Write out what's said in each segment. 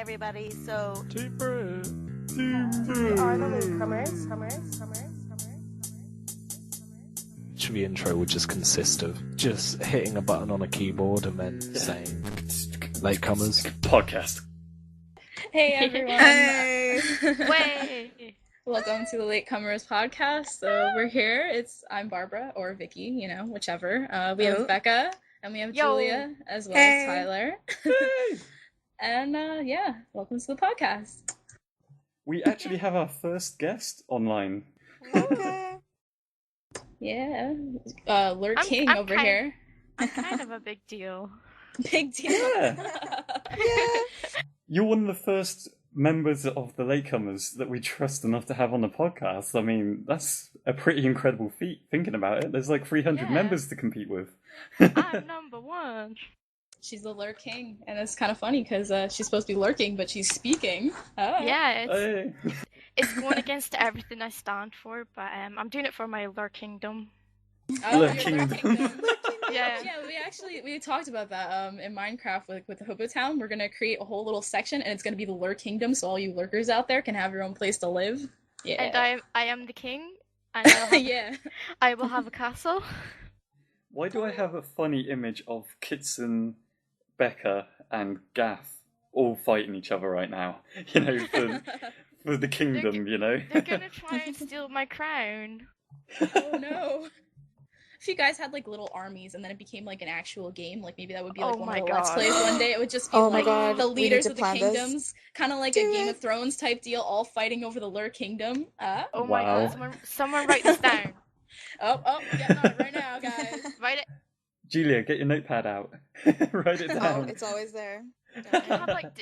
everybody. So Team Brit. We are the Latecomers. Should the intro would just consist of just hitting a button on a keyboard and then saying Latecomers Podcast. Hey everyone. Hey. Way. Welcome to the Latecomers Podcast. So we're here. I'm Barbara or Vicki, whichever. We have Becka and we have Julia as well as Tyler. And welcome to the podcast. We actually have our first guest online. Okay. Yeah. Lurk King I'm over kind- here. I'm kind of a big deal. Big deal. Yeah. You're one of the first members of the Latecomers that we trust enough to have on the podcast. I mean, that's a pretty incredible feat, thinking about it. There's like 300 members to compete with. I'm number one. She's the Lurk King, and it's kind of funny because she's supposed to be lurking, but she's speaking. Oh. Yeah, Hey. it's going against everything I stand for, but I'm doing it for my Lurk Kingdom. Oh, Lurk your Kingdom. Kingdom. Yeah. Yeah, we talked about that in Minecraft with the Hobo Town. We're gonna create a whole little section, and it's gonna be the Lurk Kingdom, so all you lurkers out there can have your own place to live. Yeah. And I am the king, and I will have a castle. Why do I have a funny image of Kitson, Becka, and Gaff all fighting each other right now? For the kingdom, They're gonna try and steal my crown. Oh no. If you guys had like little armies and then it became like an actual game, like maybe that would be like Oh one my of the Let's God. Plays one day. It would just be Oh my like God, the we need leaders to of the plan this. kingdoms, kind of like a Game of Thrones type deal, all fighting over the Lurk Kingdom. Oh my Wow. God! Someone write this down. Getting on it right now, guys. Write it. Julia, get your notepad out. Write it Oh, down. it's always there. You have like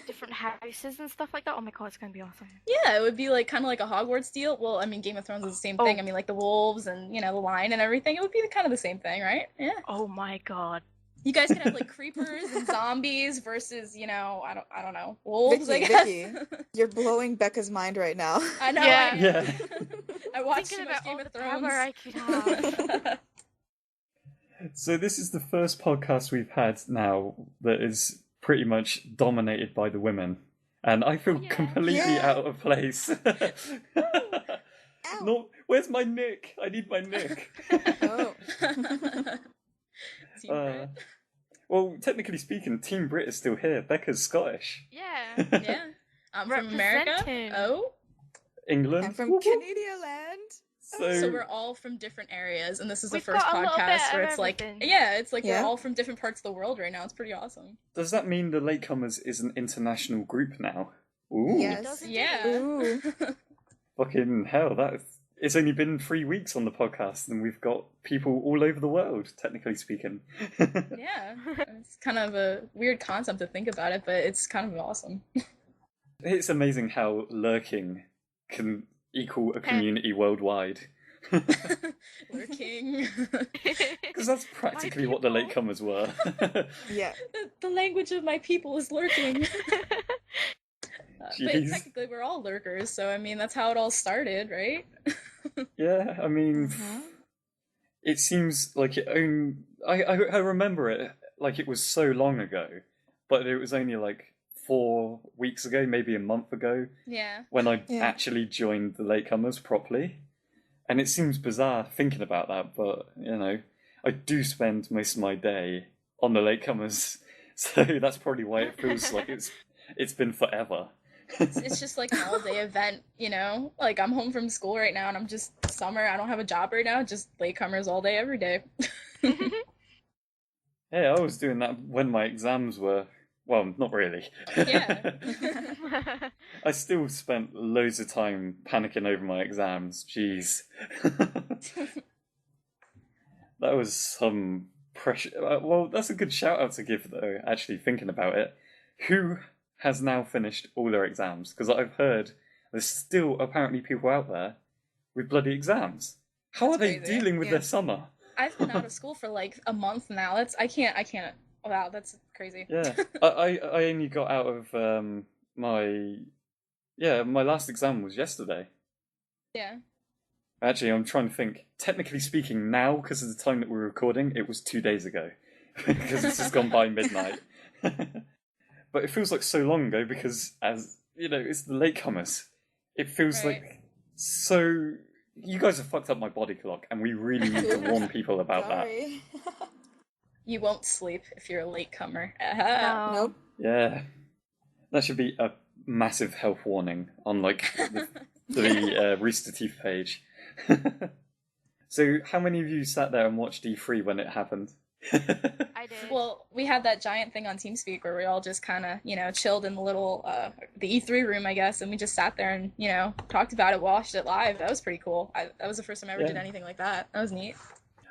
different houses and stuff like that. Oh my God, it's gonna be awesome. Yeah, it would be like kind of like a Hogwarts deal. Well, I mean, Game of Thrones is the same thing. I mean, like the wolves and the lion and everything. It would be kind of the same thing, right? Yeah. Oh my God. You guys could have like creepers and zombies versus, I don't know, wolves. I guess. Vicki, you're blowing Becca's mind right now. I know. Yeah. Yeah. I watched Thinking too much about Game all of the Thrones. power I could have. So this is the first podcast we've had now that is pretty much dominated by the women. And I feel completely Yeah. out of place. Ow. No, where's my nick? I need my nick. Oh. Team Brit. Well, technically speaking, Team Brit is still here. Becca's Scottish. Yeah. Yeah. I'm from America. Representing. Oh. England. I'm from Whoop, whoop. Canadian land. So we're all from different areas, and this is the We've first got a little podcast bit where of it's like, everything. we're all from different parts of the world right now. It's pretty awesome. Does that mean the Latecomers is an international group now? Ooh. Yes. does indeed. Yeah. Ooh. Fucking hell, it's only been 3 weeks on the podcast and we've got people all over the world, technically speaking. Yeah. It's kind of a weird concept to think about it, but it's kind of awesome. It's amazing how lurking can equal a community worldwide. Lurking. Because that's practically what the people. Latecomers were. Yeah. The language of my people is lurking. But Jeez. technically we're all lurkers, so I mean that's how it all started, right? Yeah, I mean, it seems like I remember it like it was so long ago, but it was only like 4 weeks ago, maybe a month ago, Yeah. when I Yeah. actually joined the Latecomers properly. And it seems bizarre thinking about that, but, I do spend most of my day on the Latecomers, so that's probably why it feels like it's been forever. It's just like an all-day event, Like I'm home from school right now, and I'm just summer. I don't have a job right now. Just Latecomers all day, every day. Hey, I was doing that when my exams were... Well, not really. Yeah. I still spent loads of time panicking over my exams. Jeez. That was some pressure. Well, that's a good shout out to give, though, actually, thinking about it. Who has now finished all their exams? Because I've heard there's still apparently people out there with bloody exams. How That's are they crazy. dealing with their summer? I've been out of school for like a month now. I can't. Wow, that's crazy. Yeah, I only got out of my last exam was yesterday. Yeah. Actually, I'm trying to think. Technically speaking, now, because of the time that we're recording, it was 2 days ago. Because it's just gone by midnight. but it feels like so long ago because, as you know, it's the latecomers. It feels like so. You guys have fucked up my body clock, and we really need to warn people about that. You won't sleep if you're a latecomer. No. Nope. Yeah, that should be a massive health warning on like the RoosterTeeth page. So, how many of you sat there and watched E3 when it happened? I did. Well, we had that giant thing on TeamSpeak where we all just kind of, chilled in the little, the E3 room, I guess, and we just sat there and, talked about it, watched it live. That was pretty cool. That was the first time I ever did anything like that. That was neat.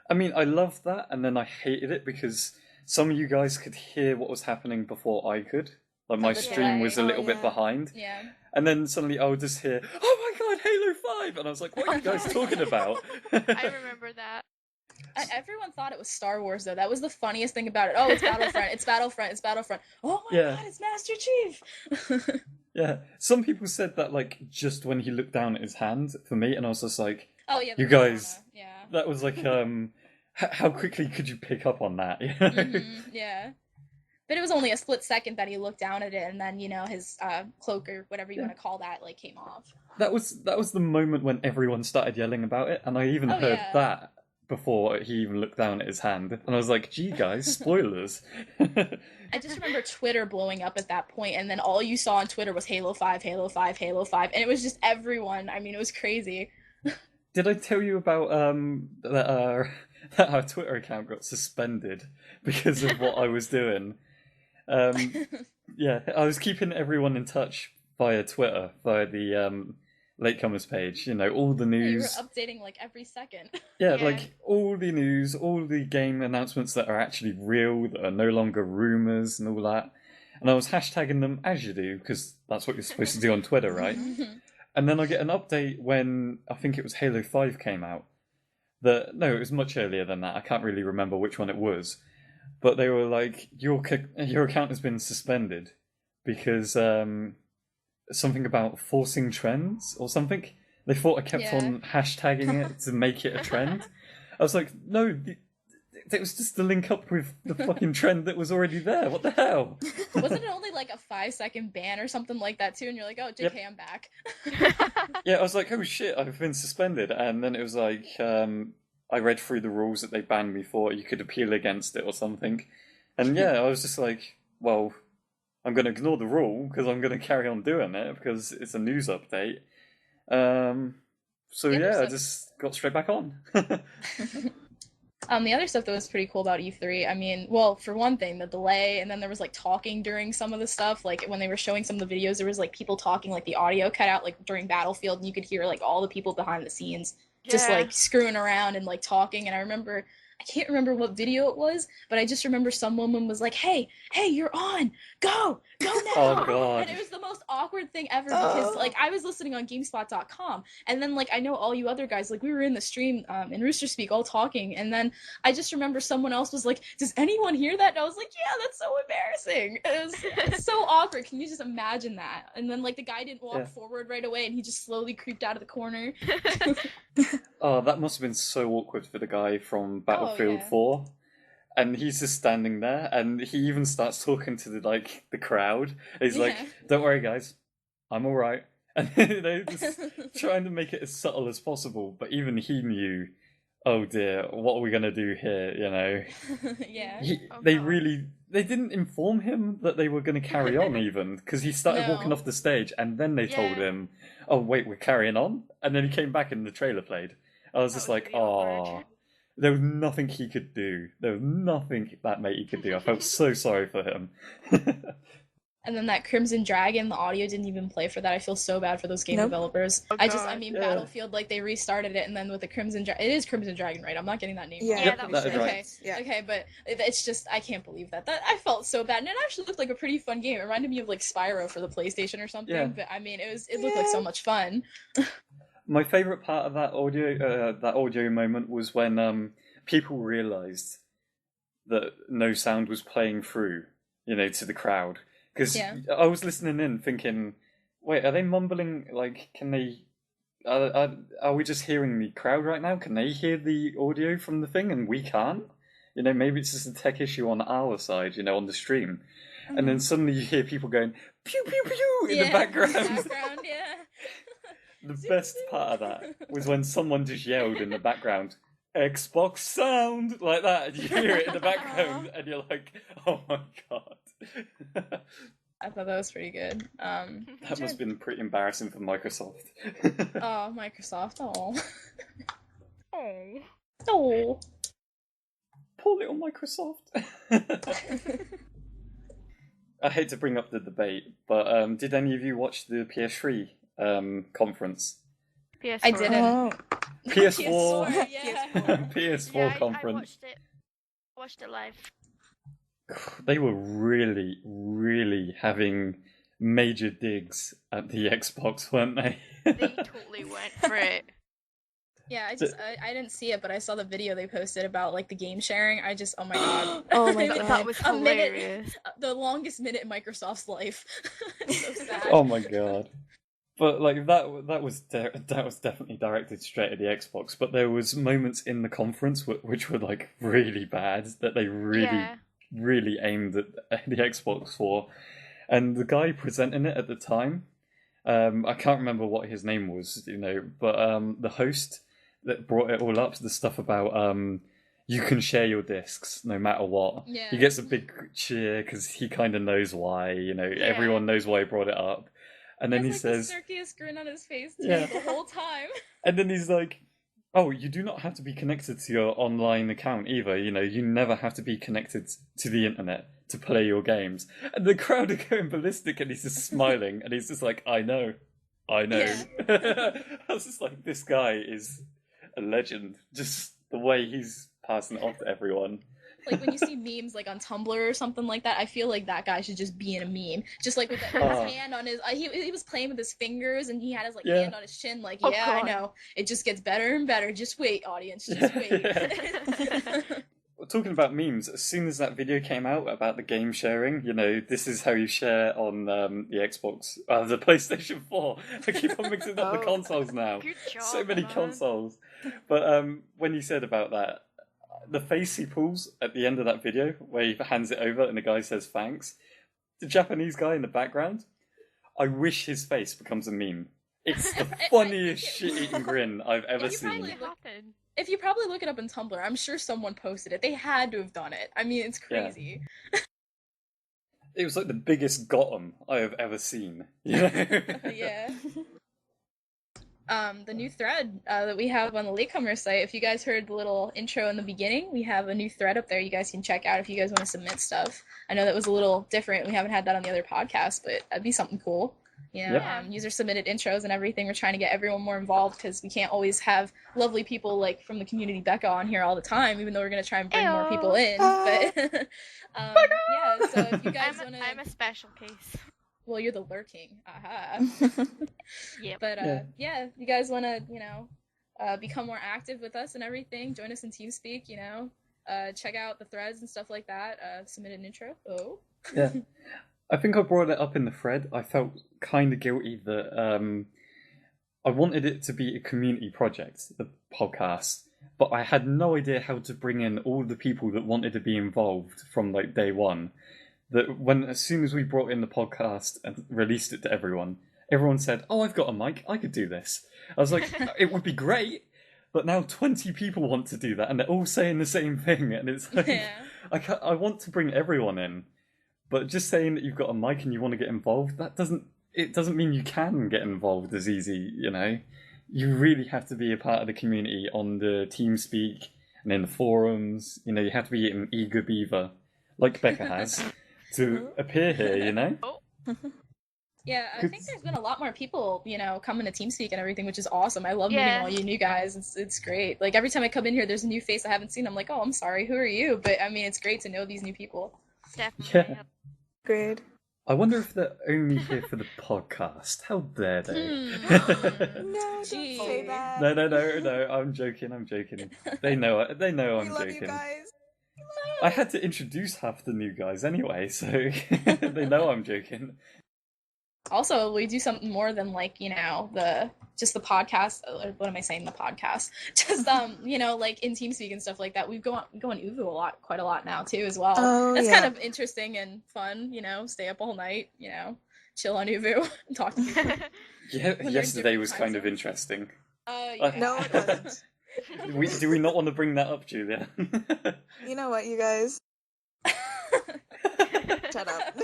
I mean, I loved that, and then I hated it because some of you guys could hear what was happening before I could. Like, my stream was a little bit behind. Yeah. And then suddenly I would just hear, oh my god, Halo 5! And I was like, what are you guys talking about? I remember that. Everyone thought it was Star Wars, though. That was the funniest thing about it. Oh, it's Battlefront, it's Battlefront, it's Battlefront. Oh my god, it's Master Chief! Yeah, some people said that, like, just when he looked down at his hand for me, and I was just like, oh, yeah, you guys, that was like, how quickly could you pick up on that? Yeah. But it was only a split second that he looked down at it, and then, his cloak or whatever you want to call that, like, came off. That was the moment when everyone started yelling about it, and I even heard that before he even looked down at his hand. And I was like, gee, guys, spoilers. I just remember Twitter blowing up at that point, and then all you saw on Twitter was Halo 5, Halo 5, Halo 5, and it was just everyone. I mean, it was crazy. Did I tell you about that our Twitter account got suspended because of what I was doing? Yeah, I was keeping everyone in touch via Twitter, via the Latecomers page. All the news. You were updating like every second. Yeah, like all the news, all the game announcements that are actually real, that are no longer rumors and all that. And I was hashtagging them as you do, because that's what you're supposed to do on Twitter, right? And then I get an update when I think it was Halo 5 came out. No, it was much earlier than that. I can't really remember which one it was. But they were like, your account has been suspended because something about forcing trends or something. They thought I kept on hashtagging it to make it a trend. I was like, no, it was just to link up with the fucking trend that was already there. What the hell? Wasn't it only like a 5-second ban or something like that too? And you're like, oh, JK, I'm back. Yeah, I was like, oh shit, I've been suspended. And then it was like, I read through the rules that they banned me for. You could appeal against it or something. And yeah, I was just like, well, I'm going to ignore the rule because I'm going to carry on doing it because it's a news update. So yeah, I just got straight back on. The other stuff that was pretty cool about E3, I mean, well, for one thing, the delay, and then there was, like, talking during some of the stuff. Like, when they were showing some of the videos, there was, like, people talking, like, the audio cut out, like, during Battlefield, and you could hear, like, all the people behind the scenes just, like, screwing around and, like, talking. And I remember, I can't remember what video it was, but I just remember some woman was like, hey, you're on! Go now! Oh, God. And it was the most awkward thing ever because, like, I was listening on GameSpot.com, and then, like, I know all you other guys, like, we were in the stream in Rooster Speak all talking, and then I just remember someone else was like, does anyone hear that? And I was like, yeah, that's so embarrassing. It's so awkward. Can you just imagine that? And then, like, the guy didn't walk forward right away, and he just slowly creeped out of the corner. Oh, that must have been so awkward for the guy from Battlefield 4. And he's just standing there, and he even starts talking to the crowd. He's like, "Don't worry, guys, I'm all right." And just trying to make it as subtle as possible. But even he knew, oh dear, what are we gonna do here? They didn't inform him that they were gonna carry on even because he started walking off the stage, and then they told him, "Oh wait, we're carrying on." And then he came back and the trailer played. I was just like, "Oh." There was nothing he could do. There was nothing that matey could do. I felt so sorry for him. And then that Crimson Dragon, the audio didn't even play for that. I feel so bad for those game developers. Oh, Battlefield, like, they restarted it, and then with the Crimson Dragon... It is Crimson Dragon, right? I'm not getting that name wrong. Yeah, that was right. Okay, okay, but it's just... I can't believe that. I felt so bad, and it actually looked like a pretty fun game. It reminded me of, like, Spyro for the PlayStation or something, but, I mean, it looked like so much fun. My favourite part of that audio moment was when people realised that no sound was playing through, to the crowd. Because I was listening in thinking, wait, are they mumbling? Like, can they... Are we just hearing the crowd right now? Can they hear the audio from the thing and we can't? Maybe it's just a tech issue on our side, on the stream. and then suddenly you hear people going pew pew pew in the background. The best part of that was when someone just yelled in the background, Xbox sound, like that, and you hear it in the background, and you're like, oh my god. I thought that was pretty good. That must have been pretty embarrassing for Microsoft. Oh, Microsoft, oh. Oh. Oh. Poor little Microsoft. I hate to bring up the debate, but did any of you watch the PS3 conference? PS4. I didn't. Oh. PS4. Yeah. PS4 conference. I watched it live. They were really, really having major digs at the Xbox, weren't they? They totally went for it. Yeah, I didn't see it, but I saw the video they posted about like the game sharing. Oh my god. Oh my god. That was hilarious. The longest minute in Microsoft's life. So sad. Oh my god. But like that was definitely directed straight at the Xbox. But there was moments in the conference which were like really bad that they really aimed at the Xbox for. And the guy presenting it at the time, I can't remember what his name was, but the host that brought it all up, the stuff about you can share your discs no matter what. Yeah. He gets a big cheer because he kind of knows why. Everyone knows why he brought it up. And then he says, the circus grin on his face too, Yeah. the whole time. and then he's like, oh, you do not have to be connected to your online account either. You never have to be connected to the internet to play your games. And the crowd are going ballistic, and he's just smiling, and he's just like, I know. Yeah. I was just like, this guy is a legend. Just the way he's passing it off to everyone. Like when you see memes like on Tumblr or something like that, I feel like that guy should just be in a meme. Just like with his hand on his, he was playing with his fingers and he had his hand on his chin. Like, I know, it just gets better and better. Just wait, audience, just wait. Talking about memes, as soon as that video came out about the game sharing, this is how you share on the Xbox, the PlayStation 4. I keep on mixing up the consoles now. Good job, So many man. consoles. But when you said about that, the face he pulls at the end of that video, where he hands it over and the guy says thanks, the Japanese guy in the background, I wish his face becomes a meme. It's the funniest shit-eating grin I've ever seen. If you probably look it up on Tumblr, I'm sure someone posted it. They had to have done it. I mean, it's crazy. Yeah. It was like the biggest Gotham I have ever seen. Yeah. The new thread that we have on the Latecomers site, if you guys heard the little intro in the beginning, we have a new thread up there you guys can check out if you guys want to submit stuff. I know that was a little different. We haven't had that on the other podcast, but that'd be something cool. User submitted intros and everything. We're trying to get everyone more involved because we can't always have lovely people like from the community Becka on here all the time, even though we're going to try and bring more people in. But so if you guys want to... I'm a special case. Well, you're the lurking. Aha. Yep. But if you guys want to, become more active with us and everything, join us in TeamSpeak, check out the threads and stuff like that, submit an intro. Oh. Yeah. I think I brought it up in the thread. I felt kind of guilty that I wanted it to be a community project, the podcast, but I had no idea how to bring in all the people that wanted to be involved from like day one. That as soon as we brought in the podcast and released it to everyone said, "Oh, I've got a mic. I could do this." I was like, "It would be great," but now 20 people want to do that, and they're all saying the same thing, and it's like, I want to bring everyone in, but just saying that you've got a mic and you want to get involved, it doesn't mean you can get involved as easy. You really have to be a part of the community on the TeamSpeak and in the forums. You have to be an eager beaver, like Becka has. To appear here, Yeah, I think there's been a lot more people, coming to TeamSpeak and everything, which is awesome. I love meeting all you new guys. It's great. Like, every time I come in here, there's a new face I haven't seen. I'm like, oh, I'm sorry, who are you? But, I mean, it's great to know these new people. Definitely. Yeah. Great. I wonder if they're only here for the podcast. How dare they? No, don't say that. No, I'm joking. They know I'm We love joking. you guys. I had to introduce half the new guys anyway, so they know I'm joking. Also, we do something more than like, just the podcast. Or what am I saying? The podcast. Just like in TeamSpeak and stuff like that. We go on Uvu quite a lot now too as well. Oh, That's yeah. kind of interesting and fun. Stay up all night. Chill on Uvu and talk to people. Yeah, yesterday was kind of interesting. Yeah. No, it wasn't. Do we not want to bring that up, Julia? You know what, you guys? Shut up.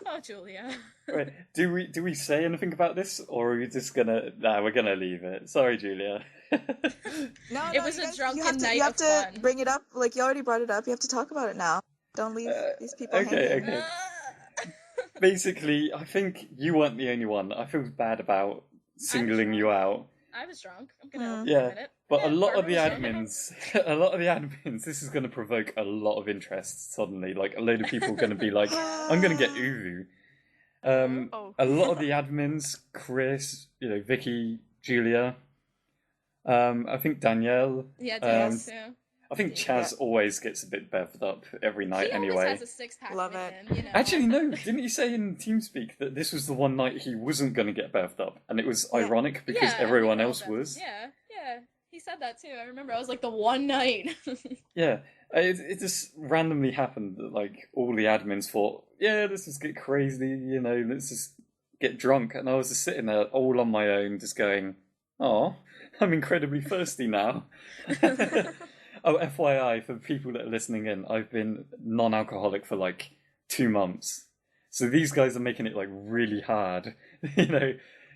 Oh, Julia. Right. Do we say anything about this, or are we just gonna? Nah, we're gonna leave it. Sorry, Julia. No, It was you a guys, drunken you have to, night You have of to fun. bring it up. Like, you already brought it up. You have to talk about it now. Don't leave these people hanging. Okay. Basically, I think you weren't the only one. I feel bad about singling you out. I was drunk. I'm gonna Yeah. admit it. But Yeah, a lot of the Barbara was admins, this is going to provoke a lot of interest suddenly. Like, a load of people are going to be like, I'm going to get Uvu. A lot of the admins, Chris, Vicki, Julia, I think Danielle. Yeah, Danielle too. I think Chaz always gets a bit bevved up every night He anyway. always has a six-pack Love with it. him, Actually, no, didn't you say in TeamSpeak that this was the one night he wasn't going to get bevved up? And it was ironic because everyone else was? Yeah. He said that too. I remember. I was like, the one night. Yeah. It just randomly happened that, like, all the admins thought, yeah, let's just get crazy, let's just get drunk. And I was just sitting there all on my own, just going, oh, I'm incredibly thirsty now. Oh, FYI, for people that are listening in, I've been non-alcoholic for like 2 months. So these guys are making it like really hard.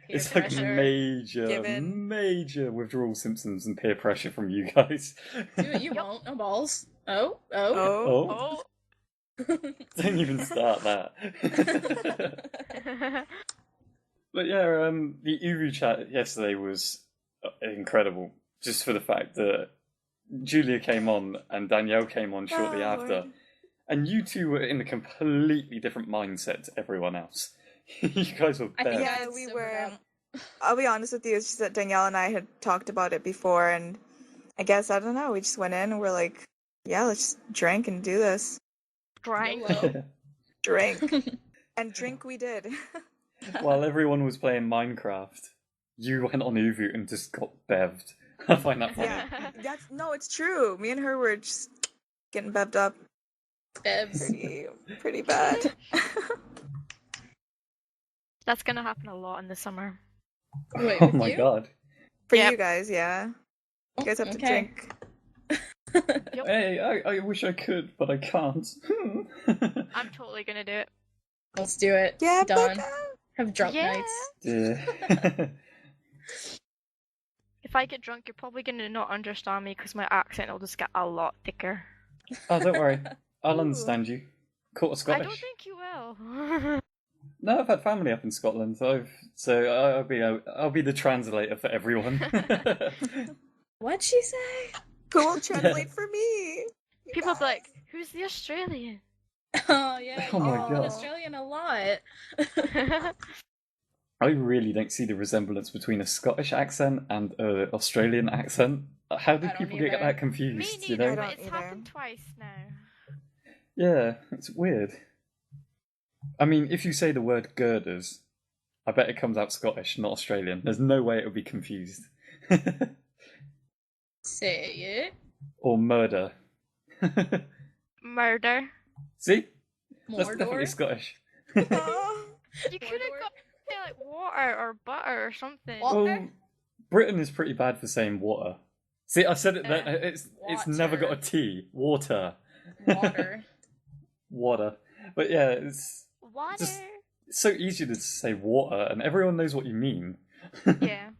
It's pressure. like major withdrawal symptoms and peer pressure from you guys. Do it, you won't. No balls. Oh. Oh. Don't even start that. But yeah, the Uvu chat yesterday was incredible. Just for the fact that Julia came on and Danielle came on shortly after. Lord. And you two were in a completely different mindset to everyone else. You guys were I think better. Yeah, it's we super were. dumb. I'll be honest with you, it's just that Danielle and I had talked about it before, and I guess, I don't know, we just went in and we're like, yeah, let's just drink and do this. Grind. YOLO. Drink. And drink we did. While everyone was playing Minecraft, you went on Uvu and just got bevved. I find that funny. Yeah, no, it's true. Me and her were just getting bevved up Bevs. pretty bad. That's gonna happen a lot in the summer. Wait, Oh with my you? god. For Yep. you guys, yeah. You guys have to Okay. drink. Yep. Hey, I wish I could, but I can't. I'm totally gonna do it. Let's do it. Yeah, Done. Becca. Have drunk Yeah. nights. Yeah. If I get drunk, you're probably gonna not understand me because my accent will just get a lot thicker. Oh, don't worry. I'll Ooh. understand you. Quarter I Scottish. don't think you will. No, I've had family up in Scotland, so I'll be the translator for everyone. What'd she say? Who will translate for me? You People be guys. like, "Who's the Australian?" Oh, yeah. Oh my you're God. Australian a lot. I really don't see the resemblance between a Scottish accent and an Australian accent. How I did don't people get either. that Me confused? You neither, know? don't but it's either. happened twice now. Yeah, it's weird. I mean, if you say the word girders, I bet it comes out Scottish, not Australian. There's no way it would be confused. Say it. Or murder. Murder. See? That's definitely Mordor. Scottish. Oh, You could have Mordor? got say, like water or butter or something. What? Well, Britain is pretty bad for saying water. See, I said it. It's never got a Water. T. Water. Water. Water. But yeah, it's Water. just so easy to say water, and everyone knows what you mean. Yeah.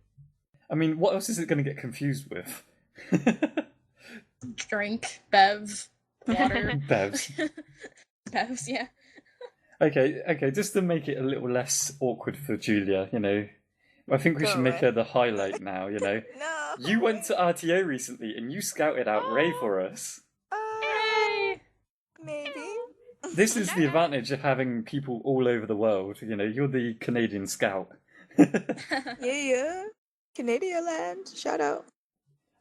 I mean, what else is it going to get confused with? Drink. Bev. Water. Bevs. Bevs, yeah. Okay, just to make it a little less awkward for Julia, I think we Go should make away. her the highlight now, no. You went to RTO recently and you scouted out Ray for us. Yay! Maybe. This is the advantage of having people all over the world. You're the Canadian scout. Yeah. Canadian land. Shout out.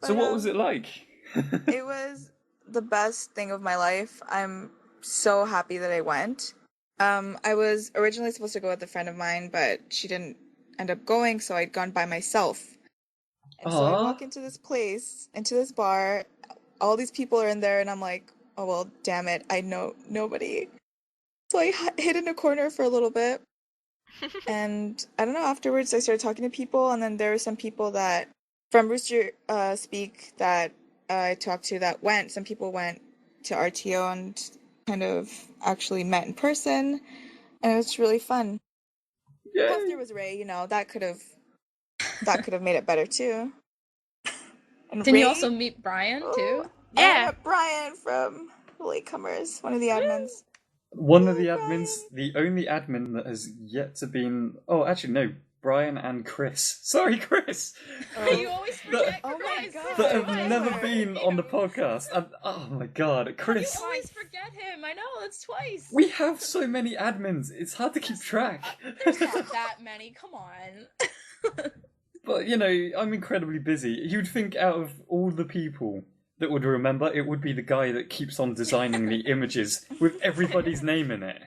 So But, what was it like? It was the best thing of my life. I'm so happy that I went. I was originally supposed to go with a friend of mine, but she didn't end up going, so I'd gone by myself. And so I walk into this place, into this bar, all these people are in there, and I'm like, oh, well, damn it, I know nobody. So I hid in a corner for a little bit, and I don't know, afterwards I started talking to people, and then there were some people that, from Rooster Speak, that I talked to that went. Some people went to RTO and kind of actually met in person, and it was really fun. Yeah. Plus there was Ray, that could have made it better too. And Didn't Ray, you also meet Brian too? I Yeah. met Brian from Latecomers, one of the admins. One of the admins, the only admin that has yet to been... Oh, actually, no. Brian and Chris. Sorry, Chris! You always forget Oh my Chris. God. That have Tyler. never been on the podcast. And, oh my god, Chris. You always forget him. I know, that's twice. We have so many admins, it's hard to keep track. There's not that many, come on. But, I'm incredibly busy. You'd think out of all the people that would remember, it would be the guy that keeps on designing the images with everybody's name in it.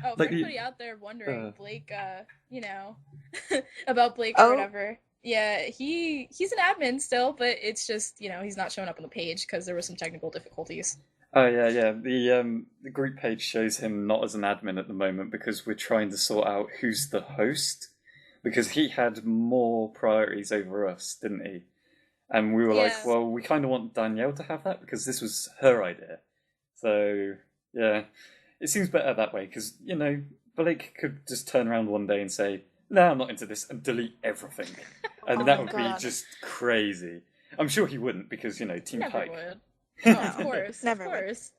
Oh, for Like anybody out there wondering, Blake, about Blake or whatever. Yeah, he's an admin still, but it's just, he's not showing up on the page because there were some technical difficulties. Oh, yeah. The group page shows him not as an admin at the moment because we're trying to sort out who's the host. Because he had more priorities over us, didn't he? And we were like, well, we kind of want Danielle to have that because this was her idea. So, yeah. It seems better that way because, Blake could just turn around one day and say, no, I'm not into this, and delete everything. And that would be just crazy. I'm sure he wouldn't because, Team Never Tyke. would. Oh, of course. Never of would. course.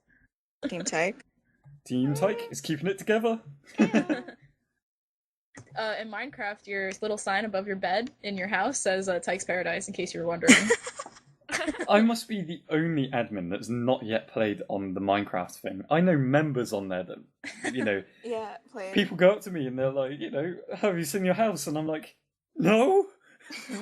Team Tyke. Team Tyke is keeping it together. In Minecraft, your little sign above your bed in your house says Tyke's Paradise, in case you were wondering. I must be the only admin that's not yet played on the Minecraft thing. I know members on there that, Yeah, played. people go up to me and they're like, have you seen your house? And I'm like, no?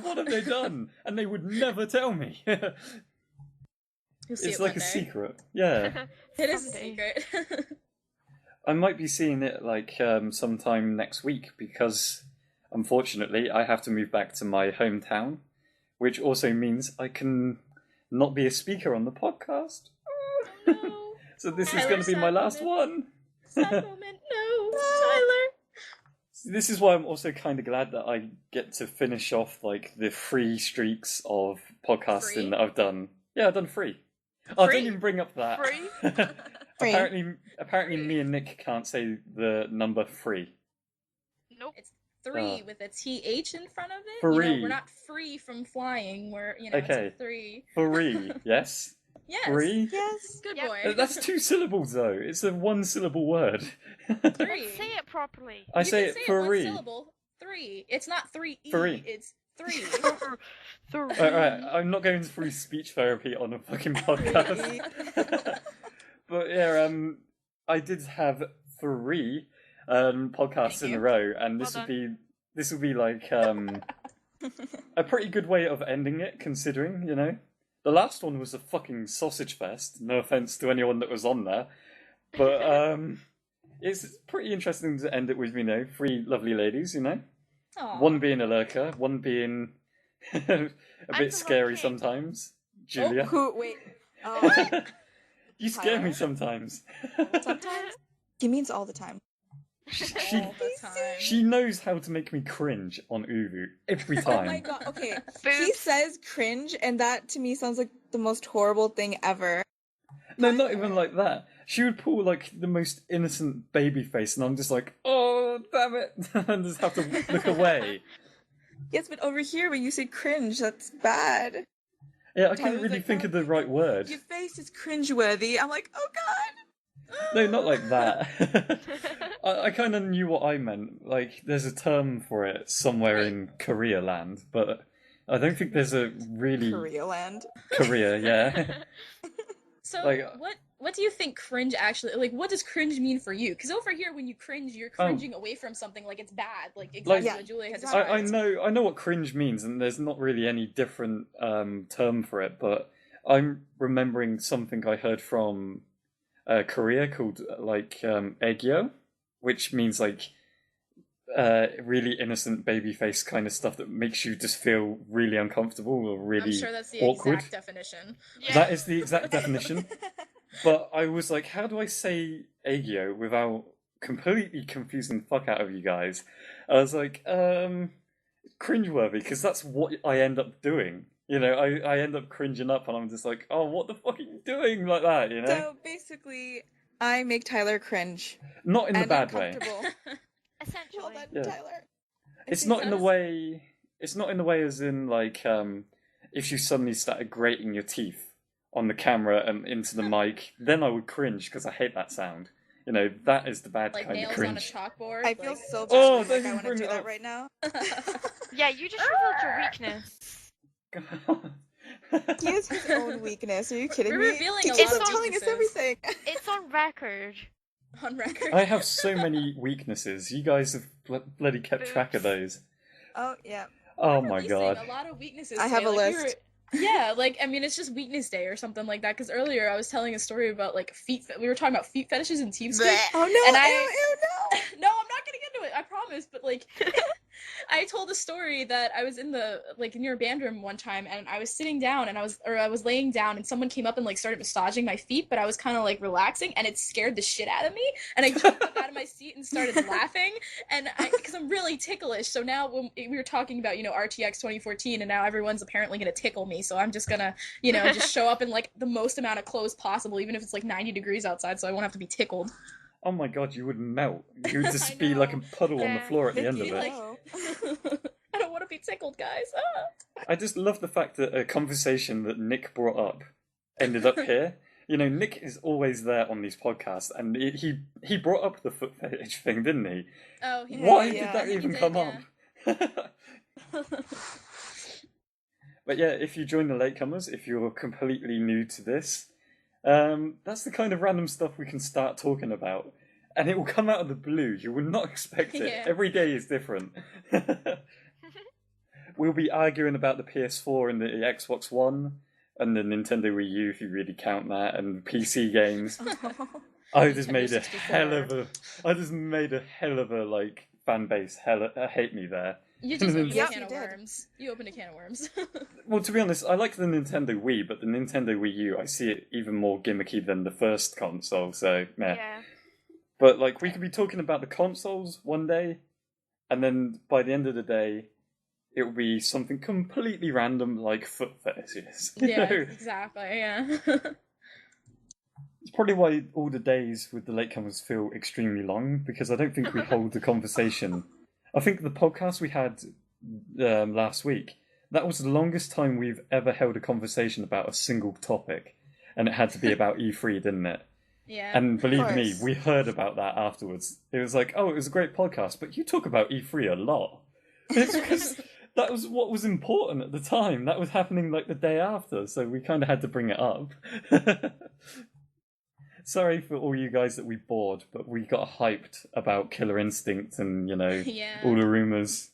What have they done? And they would never tell me. You'll see It's it like one a day. secret. Yeah. It is a Someday. secret. I might be seeing it sometime next week because, unfortunately, I have to move back to my hometown, which also means I can not be a speaker on the podcast. Oh, no. So this is Tyler, going to be my sad last moment. one. Sad moment. No, Tyler. This is why I'm also kind of glad that I get to finish off the free streaks of podcasting Free? that I've done. Yeah, I've done free. Oh, Free? don't even bring up that. Free? Free. Apparently, me and Nick can't say the number free. Nope. It's 3 with a TH in front of it. Free. We're not free from flying. We're, Okay. it's a 3. Free, yes? Yes. Free? Yes. Good Yep. boy. That's 2 syllables, though. It's a 1-syllable word. 3. Say it properly. I You say can it say free. 1 syllable. 3. It's not 3E. Free. It's 3. Alright, I'm not going through speech therapy on a fucking podcast. But yeah, I did have 3 podcasts in a row, and this will be like a pretty good way of ending it, considering, The last one was a fucking sausage fest, no offence to anyone that was on there. But it's pretty interesting to end it with, 3 lovely ladies, Aw. One being a lurker, one being a bit the scary lurking. sometimes. Julia. Wait. Oh, You scare me Tyler? sometimes. sometimes? He means all the time. She, All the time. she knows how to make me cringe on Uvu every Oh time. my god, okay. He Boobs. says cringe, and that to me sounds like the most horrible thing ever. No, not even like that. She would pull the most innocent baby face, and I'm just like, oh, damn it, and just have to look away. Yes, but over here, when you say cringe, that's bad. Yeah, I couldn't Tyler's really like, think "No, of the right word. Your face is cringeworthy. I'm like, oh god. No, not like that. I kind of knew what I meant. There's a term for it somewhere in Korea land, but I don't think there's a really... Korea land. Korea, yeah. So, Like- what do you think cringe actually, what does cringe mean for you? Because over here, when you cringe, you're cringing away from something like it's bad, exactly Yeah, what Julia has exactly. described. I know what cringe means, and there's not really any different term for it, but I'm remembering something I heard from Korea called AeGyo, which means like really innocent baby face kind of stuff that makes you just feel really uncomfortable or really I'm sure that's the awkward. exact definition. Yeah. That is the exact definition. But I was like, how do I say AeGyo without completely confusing the fuck out of you guys? I was like, cringeworthy, because that's what I end up doing. You know, I end up cringing up, and I'm just like, oh, what the fuck are you doing like that, you know? So basically, I make Tyler cringe. Not in the bad way. Essentially. Well done, Yeah. Tyler. It's not in the way. It's not in the way as in like if you suddenly started grating your teeth on the camera and into the mic, then I would cringe because I hate that sound. You know, that is the bad Like kind of nails cringe. on a chalkboard. I feel so bad. Oh, Like don't I even want to bring do it that up. right now. Yeah, you just revealed your weakness. He has his own weakness. Are you kidding We're me? revealing He a keeps lot on of telling us weaknesses. everything. It's on record. On record. I have so many weaknesses. You guys have bloody kept track of those. Oh yeah. Oh We're my releasing god. a lot of weaknesses. I have today. a Like, list. Yeah, like, I mean, it's just weakness day or something like that. Because earlier I was telling a story about like feet. We were talking about feet fetishes and TeamSpeak. Oh no! And no! No, I'm not getting into it. I promise. But like, I told a story that I was in the like near a band room one time, and I was sitting down, and I was laying down, and someone came up and like started massaging my feet, but I was kind of like relaxing, and it scared the shit out of me, and I jumped up out of my seat and started laughing, and because I'm really ticklish. So now when we were talking about RTX 2014, and now everyone's apparently gonna tickle me, so I'm just gonna just show up in like the most amount of clothes possible, even if it's like 90 degrees outside, so I won't have to be tickled. Oh my god, you would melt. You would I just be like a know. puddle on the Yeah. floor at the end of Vicky, it. no. I don't want to be tickled, guys. Ah. I just love the fact that a conversation that Nick brought up ended up here. Nick is always there on these podcasts, and he brought up the foot fetish thing, didn't he? Oh, he Why Yeah, did yeah. that He even did, come yeah. up? But yeah, if you join the latecomers, if you're completely new to this, that's the kind of random stuff we can start talking about. And it will come out of the blue. You will not expect it. Yeah. Every day is different. We'll be arguing about the PS4 and the Xbox One and the Nintendo Wii U, if you really count that, and PC games. I just made a 64. hell of a like fan base hate me there. You just opened Yes, a can you of did. worms. You opened a can of worms. Well, to be honest, I like the Nintendo Wii, but the Nintendo Wii U, I see it even more gimmicky than the first console, so meh. Yeah. But like, we could be talking about the consoles one day, and then by the end of the day, it will be something completely random like foot fetishes. you Yeah, know? exactly. Yeah. It's probably why all the days with the latecomers feel extremely long, because I don't think we hold the conversation. I think the podcast we had last week, that was the longest time we've ever held a conversation about a single topic, and it had to be about E3, didn't it? Yeah. And believe me, course. we heard about that afterwards. It was like, oh, it was a great podcast, but you talk about E3 a lot. It's because that was what was important at the time. That was happening like the day after, so we kind of had to bring it up. Sorry for all you guys that we bored, but we got hyped about Killer Instinct and, Yeah. all the rumours.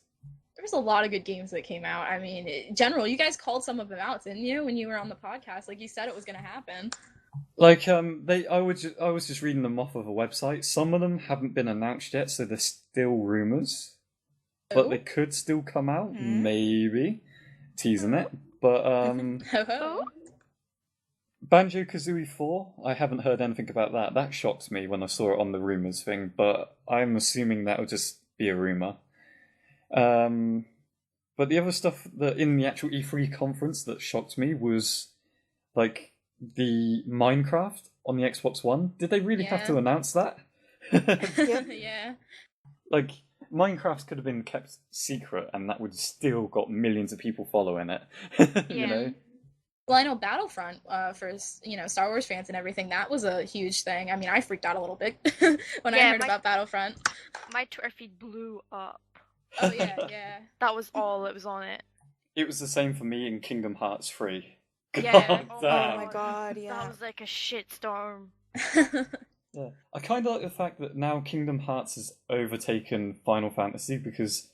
There was a lot of good games that came out. I mean, in general, you guys called some of them out, didn't you, when you were on the podcast? Like, you said it was going to happen. Like, I was just reading them off of a website. Some of them haven't been announced yet, so they're still rumours. But Oh. they could still come out, Hmm. maybe. Teasing it. But, Ho ho. Banjo-Kazooie 4, I haven't heard anything about that. That shocked me when I saw it on the rumours thing, but I'm assuming that would just be a rumour. But the other stuff that in the actual E3 conference that shocked me was, like, the Minecraft on the Xbox One. Did they really have to Yeah. announce that? Yeah. Like, Minecraft could have been kept secret, and that would have still got millions of people following it. You Yeah. know? Well, I know Battlefront, for Star Wars fans and everything, that was a huge thing. I mean, I freaked out a little bit when I Yeah, heard about Battlefront. My Twitter feed blew up. Oh yeah, yeah. That was all that was on it. It was the same for me in Kingdom Hearts 3. Yeah. God Oh damn. Oh my god, yeah. That was like a shitstorm. Yeah. I kind of like the fact that now Kingdom Hearts has overtaken Final Fantasy, because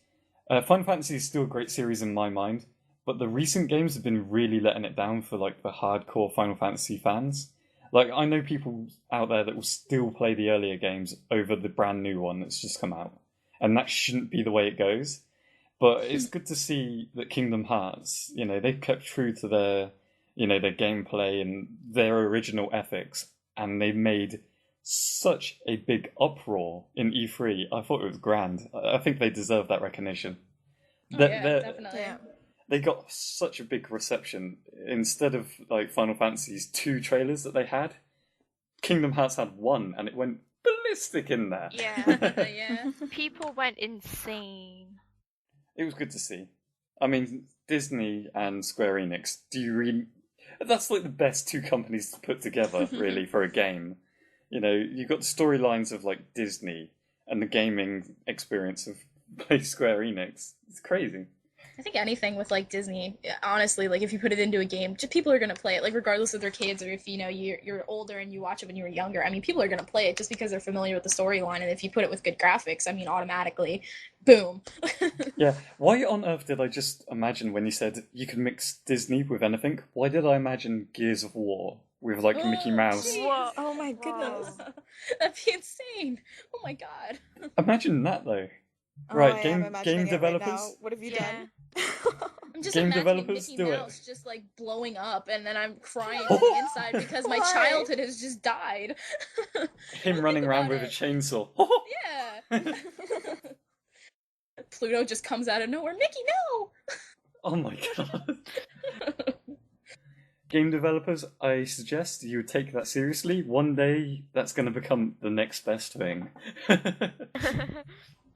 Final Fantasy is still a great series in my mind, but the recent games have been really letting it down for like the hardcore Final Fantasy fans. Like, I know people out there that will still play the earlier games over the brand new one that's just come out. And that shouldn't be the way it goes. But it's good to see that Kingdom Hearts, they've kept true to their gameplay and their original ethics. And they've made such a big uproar in E3. I thought it was grand. I think they deserve that recognition. Definitely. Yeah. They got such a big reception. Instead of like Final Fantasy's 2 trailers that they had, Kingdom Hearts had 1, and it went ballistic in there. Yeah. Yeah. People went insane. It was good to see. I mean, Disney and Square Enix, that's like the best 2 companies to put together, really, for a game. You've got the storylines of like Disney and the gaming experience of Square Enix. It's crazy. I think anything with like Disney, honestly, like if you put it into a game, just people are gonna play it, like regardless of their kids or if you're older and you watch it when you were younger. I mean, people are gonna play it just because they're familiar with the storyline, and if you put it with good graphics, I mean, automatically, boom. Yeah. Why on earth did I just imagine when you said you could mix Disney with anything? Why did I imagine Gears of War with like Mickey Mouse? Whoa. Oh my goodness. That'd be insane. Oh my god. Imagine that though. Oh, Right, I am game imagining it right developers. now. What have you done? I'm just Game imagining developers, Mickey do it. Mouse just like blowing up, and then I'm crying on the inside because my Why? childhood has just died. Him running around with about a it. chainsaw. Yeah. Pluto just comes out of nowhere. Mickey, no! Oh my god. Game developers, I suggest you take that seriously. One day, that's going to become the next best thing.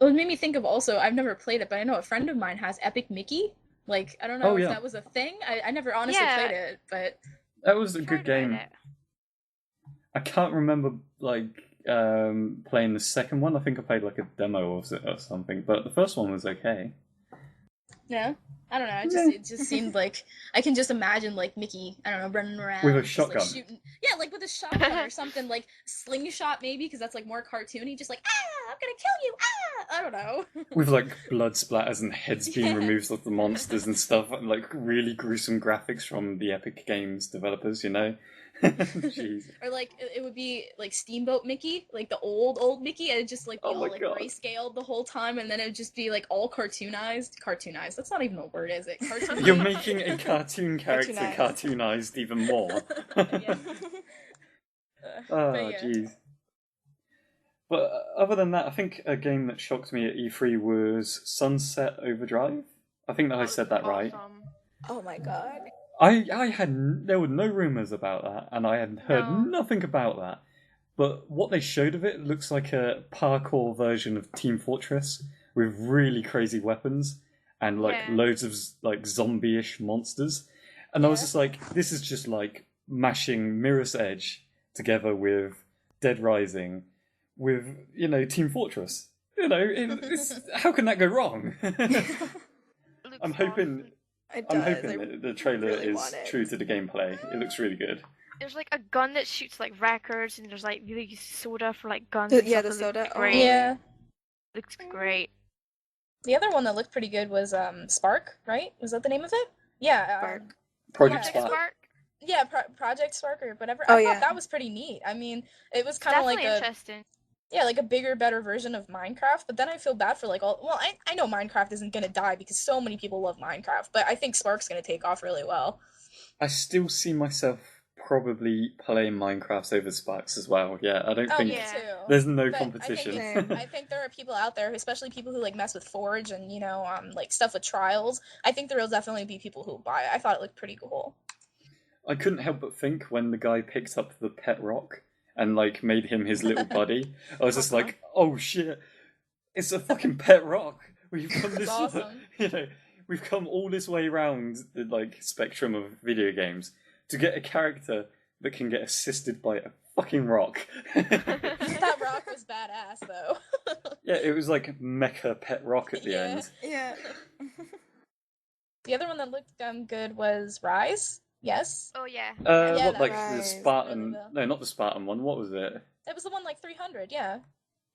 Well, it made me think of also, I've never played it, but I know a friend of mine has Epic Mickey. Like, I don't know Oh, if yeah. that was a thing. I never honestly Yeah. played it, but... That was a Heard good about game. it. I can't remember, playing the second one. I think I played, a demo or something. But the first one was okay. Yeah. I don't know, it just seemed like... I can just imagine, Mickey, I don't know, running around... With a just, shotgun. shooting... Yeah, with a shotgun or something, slingshot maybe, because that's, more cartoony, just I'm gonna kill you, I don't know. With, blood splatters and heads being removed of the monsters and stuff. And, really gruesome graphics from the Epic Games developers, Jeez. Or it would be Steamboat Mickey, the old Mickey, and it'd just be Oh all my God. grayscaled the whole time, and then it'd just be all cartoonized. Cartoonized. That's not even a word, is it? Cartoonized. You're making a cartoon character cartoonized even more. Yeah. Oh, But yeah. jeez. But other than that, I think a game that shocked me at E3 was Sunset Overdrive. I think that I said that right. Awesome. Oh my god. There were no rumours about that, and I had heard No. nothing about that. But what they showed of it looks like a parkour version of Team Fortress with really crazy weapons and Yeah. loads of zombie-ish monsters. And I was Yeah. just like, this is just mashing Mirror's Edge together with Dead Rising with, Team Fortress. How can that go wrong? Looks I'm hoping It I'm does. hoping I that the trailer really is want it. true to the gameplay. It looks really good. There's a gun that shoots records, and there's really soda for guns. The- and yeah, stuff. the It soda. looks Oh. great. Yeah. Looks great. The other one that looked pretty good was Spark, right? Was that the name of it? Yeah. Spark. Project Yeah. Spark. Yeah, Project Spark or whatever. Oh, I yeah. thought that was pretty neat. I mean, it was It's kind of definitely a interesting. a bigger, better version of Minecraft. But then I feel bad for all. Well, I know Minecraft isn't gonna die because so many people love Minecraft, but I think Spark's gonna take off really well. I still see myself probably playing Minecraft over Sparks as well. Yeah, I don't Oh, think me Yeah. too. there's no But competition. I think there are people out there, especially people who mess with Forge and stuff with trials. I think there will definitely be people who buy it. I thought it looked pretty cool. I couldn't help but think when the guy picked up the pet rock and made him his little buddy. I was just like, oh shit, it's a fucking pet rock. We've come this awesome. we've come all this way around the spectrum of video games to get a character that can get assisted by a fucking rock. That rock was badass, though. Yeah, it was mecha pet rock at the Yeah. end. Yeah. The other one that looked good was Rise. Yes, Oh yeah. Yeah, What that the was Spartan? really well. No, not the Spartan one. What was it? it was the one 300. Yeah.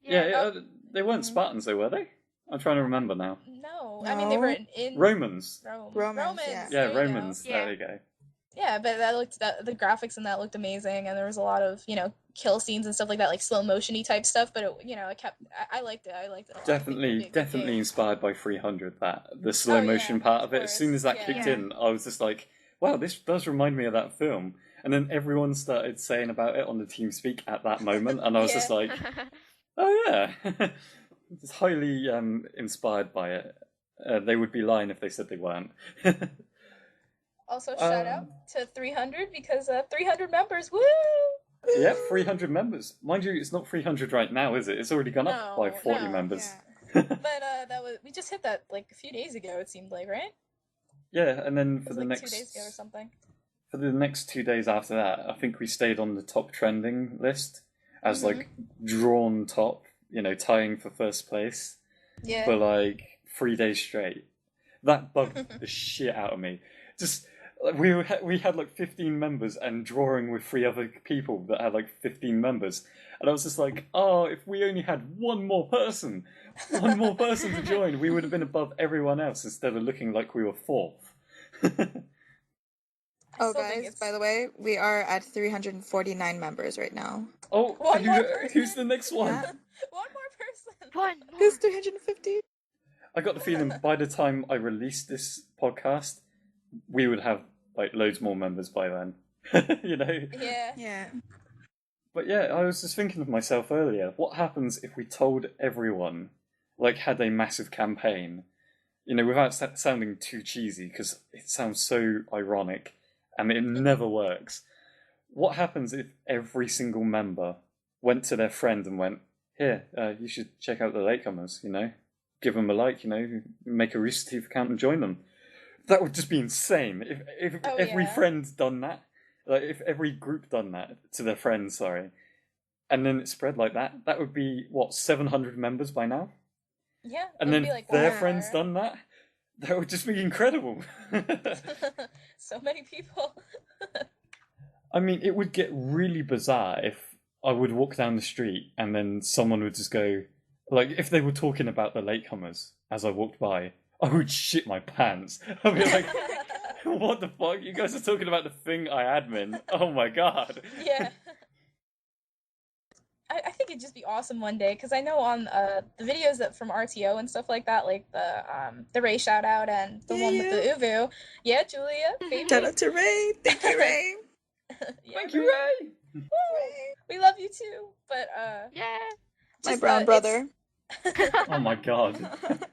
Yeah, they weren't Spartans, though, were they? I'm trying to remember now. No, I mean they No. were in Romans. Rome. Romans, yeah. Yeah, there you go. Romans. Yeah. There you go. Yeah, but the graphics in that looked amazing, and there was a lot of, kill scenes and stuff like that, like slow motion-y type stuff, but I liked it. I liked it a lot. Definitely inspired by 300, the slow motion part of it. As soon as that kicked in, I was just like, wow, this does remind me of that film. And then everyone started saying about it on the TeamSpeak at that moment, and I was just like, oh yeah. Just highly inspired by it. They would be lying if they said they weren't. Also, shout out to 300, because 300 members, woo! Yeah, 300 members. Mind you, it's not 300 right now, is it? It's already gone up by 40 members. Yeah. But we just hit that like a few days ago, it seemed like, right? Yeah, and then for the like next 2 days ago or something. For the next 2 days after that, I think we stayed on the top trending list as like drawn top, tying for first place for like 3 days straight. That bugged the shit out of me. Just we had like 15 members and drawing with 3 other people that had like 15 members, and I was just like, oh, if we only had one more person to join, we would have been above everyone else instead of looking like we were 4th. Oh, guys, by the way, we are at 349 members right now. Oh, who's the next one? Yeah. One more person. One more. Who's 350? I got the feeling by the time I released this podcast, we would have like loads more members by then. Yeah. Yeah. But yeah, I was just thinking of myself earlier. What happens if we told everyone, like, had a massive campaign, without sounding too cheesy, because it sounds so ironic, and it never works. What happens if every single member went to their friend and went, here, you should check out the Latecomers, give them a like, make a RoosterTeeth account and join them. That would just be insane. If every friend's done that, like if every group done that to their friends, sorry, and then it spread like that, that would be, 700 members by now? Yeah. And then their friends done that? That would just be incredible. So many people. I mean, it would get really bizarre if I would walk down the street and then someone would just go, like, if they were talking about the Latecomers as I walked by, I would shit my pants. I'd be like, what the fuck? You guys are talking about the thing I admin. Oh my god. Yeah. I think it'd just be awesome one day, because I know on the videos that from RTO and stuff like that, like the Ray shout out and the one with the Uvu. Yeah, Julia. Baby. Shout out to Ray. Thank you, Ray. Thank you, Ray. Woo! We love you too. But yeah. My brown brother. Oh my god.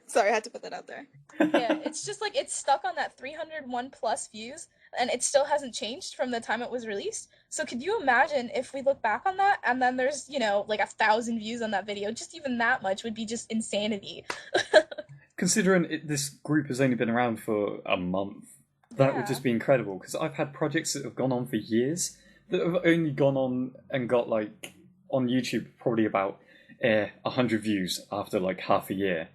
Sorry, I had to put that out there. Yeah, it's just like it's stuck on that 301 plus views, and it still hasn't changed from the time it was released. So could you imagine if we look back on that and then there's, like 1,000 views on that video? Just even that much would be just insanity. Considering this group has only been around for a month, that would just be incredible, because I've had projects that have gone on for years that have only gone on and got like on YouTube probably about 100 views after like half a year.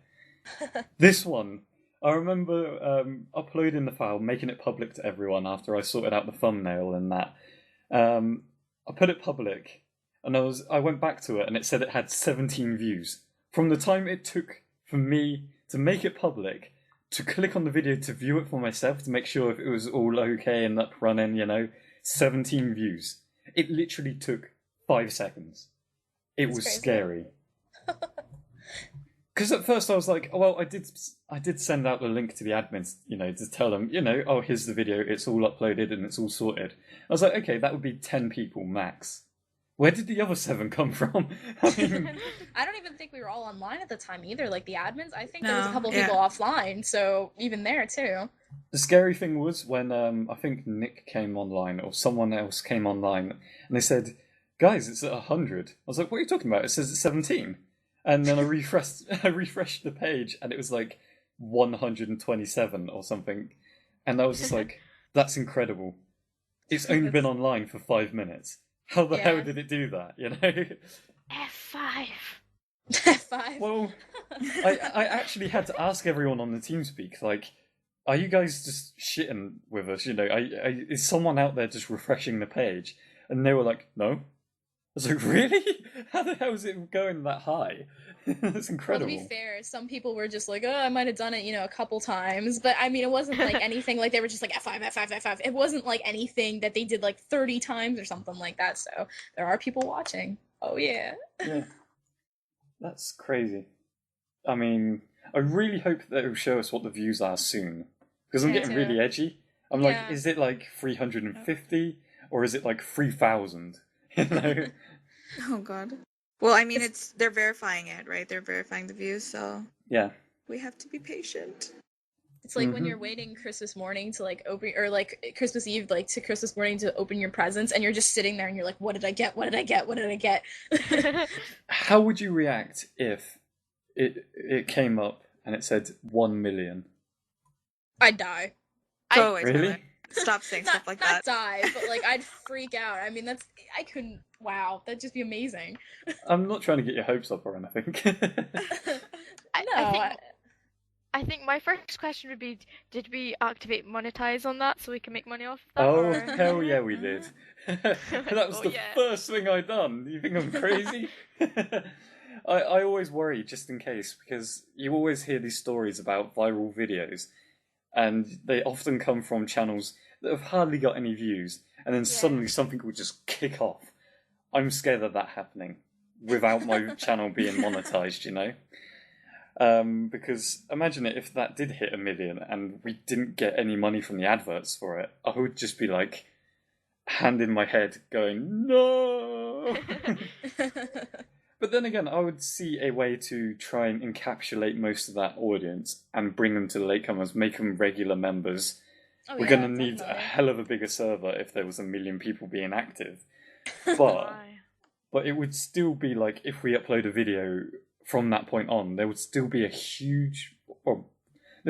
This one, I remember uploading the file, making it public to everyone after I sorted out the thumbnail and that. I put it public, and I went back to it, and it said it had 17 views. From the time it took for me to make it public, to click on the video to view it for myself, to make sure if it was all okay and up running, 17 views. It literally took 5 seconds. It was crazy. Scary. Because at first I was like, well, I did send out the link to the admins, to tell them, oh, here's the video, it's all uploaded and it's all sorted. I was like, okay, that would be 10 people max. Where did the other 7 come from? I mean, I don't even think we were all online at the time either, like the admins. I think there was a couple of people offline, so even there too. The scary thing was when I think Nick came online, or someone else came online, and they said, guys, it's at 100. I was like, what are you talking about? It says it's 17. And then I refreshed the page, and it was like 127 or something. And I was just like, that's incredible. It's only been online for 5 minutes. How the hell did it do that, F5. F5. Well, I actually had to ask everyone on the TeamSpeak, like, are you guys just shitting with us? Is someone out there just refreshing the page? And they were like, no. was like, really? How the hell is it going that high? That's incredible. Well, to be fair, some people were just like, oh, I might have done it, a couple times. But, I mean, it wasn't, like, anything like they were just like, F5, F5, F5. It wasn't, like, anything that they did, like, 30 times or something like that. So there are people watching. Oh, yeah. Yeah. That's crazy. I mean, I really hope that it will show us what the views are soon. Because I'm getting really edgy. I'm like, is it, like, 350? Or is it, like, 3,000? You know? Oh, God. Well, I mean, they're verifying it, right? They're verifying the views, so yeah, we have to be patient. It's like when you're waiting Christmas morning to like open, or like Christmas Eve, like to Christmas morning to open your presents, and you're just sitting there and you're like, what did I get? What did I get? What did I get? How would you react if it came up and it said 1 million? I'd die. Go away, really? Tyler. Stop saying stuff like that. Not die, but like I'd freak out. I mean, I couldn't. Wow, that'd just be amazing. I'm not trying to get your hopes up or anything. I think my first question would be, did we activate monetize on that so we can make money off that? Oh, hell yeah, we did. That was the first thing I done. You think I'm crazy? I always worry just in case, because you always hear these stories about viral videos, and they often come from channels that have hardly got any views, and then suddenly something will just kick off. I'm scared of that happening without my channel being monetized, because imagine it if that did hit 1 million and we didn't get any money from the adverts for it. I would just be like, hand in my head going, no! But then again, I would see a way to try and encapsulate most of that audience and bring them to the Latecomers, make them regular members. We're going to need a hell of a bigger server if there was 1 million people being active. But it would still be like, if we upload a video from that point on, there would still be there'd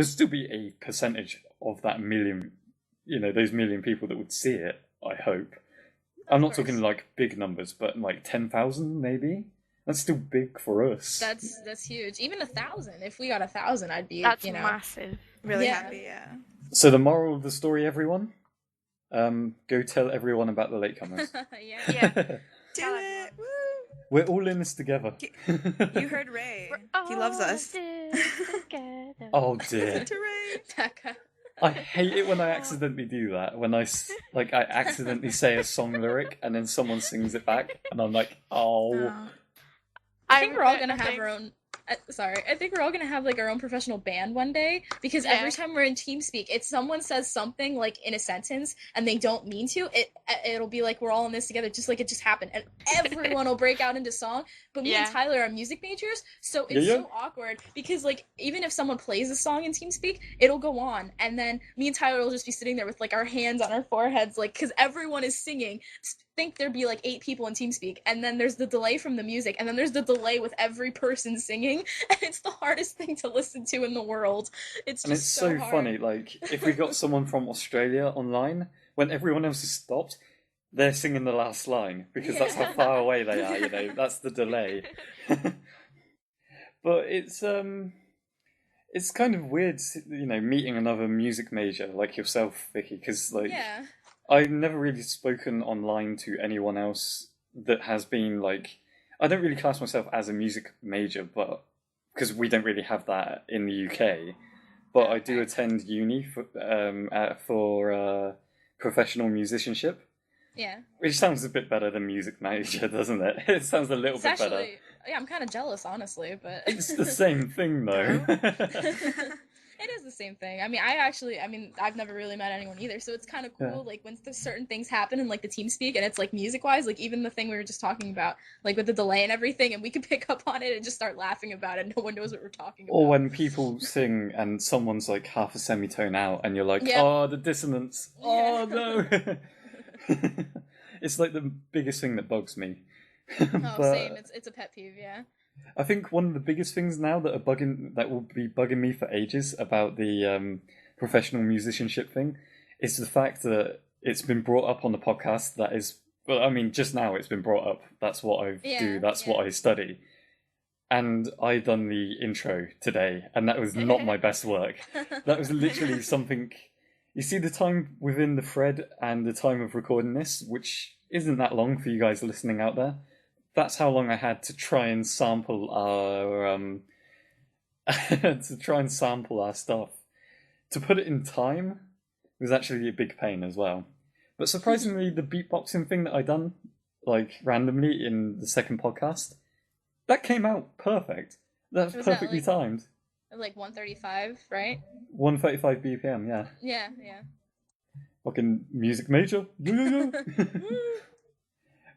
still be a percentage of that million, those million people that would see it, I hope. I'm not talking like big numbers, but like 10,000 maybe? That's still big for us. That's huge. Even 1,000. If we got 1,000, I'd be, That's massive. Really happy, yeah. So the moral of the story, everyone? Go tell everyone about the Latecomers. Yeah. Do it! Woo! We're all in this together. You heard Ray. He loves us. Oh dear. To Ray. Becka. I hate it when I accidentally do that. When I accidentally say a song lyric and then someone sings it back, and I'm like, oh. I think we're all gonna have our own. I think we're all gonna have like our own professional band one day, because every time we're in TeamSpeak, if someone says something like in a sentence and they don't mean to, it'll be like we're all in this together, just like it just happened, and everyone will break out into song. But me and Tyler are music majors, so it's so awkward, because like even if someone plays a song in TeamSpeak, it'll go on, and then me and Tyler will just be sitting there with like our hands on our foreheads, like because everyone is singing. Think there'd be like 8 people in TeamSpeak, and then there's the delay from the music, and then there's the delay with every person singing, and it's the hardest thing to listen to in the world. It's so hard. Funny, like if we got someone from Australia online, when everyone else has stopped, they're singing the last line, because that's how far away they are, that's the delay. But it's kind of weird, meeting another music major like yourself, Vicki, because I've never really spoken online to anyone else that has been like... I don't really class myself as a music major, but because we don't really have that in the UK. But I do attend uni for professional musicianship. Yeah. Which sounds a bit better than music major, doesn't it? It sounds a little bit better. Yeah, I'm kind of jealous, honestly, but... It's the same thing, though. It is the same thing. I mean, I've never really met anyone either, so it's kind of cool, like, when certain things happen in, like, the TeamSpeak, and it's, like, music-wise, like, even the thing we were just talking about, like, with the delay and everything, and we could pick up on it and just start laughing about it, no one knows what we're talking about. Or when people sing and someone's, like, half a semitone out, and you're like, oh, the dissonance, oh, no! It's, like, the biggest thing that bugs me. Same, it's a pet peeve, yeah. I think one of the biggest things now that will be bugging me for ages about the professional musicianship thing is the fact that it's been brought up on the podcast. That is, well, I mean, just now it's been brought up. That's what I do. That's what I study. And I done the intro today, and that was not my best work. That was literally something. You see the time within the thread and the time of recording this, which isn't that long for you guys listening out there. that's how long I had to try and sample our stuff. To put it in time was actually a big pain as well. But surprisingly, the beatboxing thing that I done, like randomly in the second podcast, that came out perfect. That's perfectly timed. Like 135, right? 135 BPM, yeah. Yeah. Fucking music major.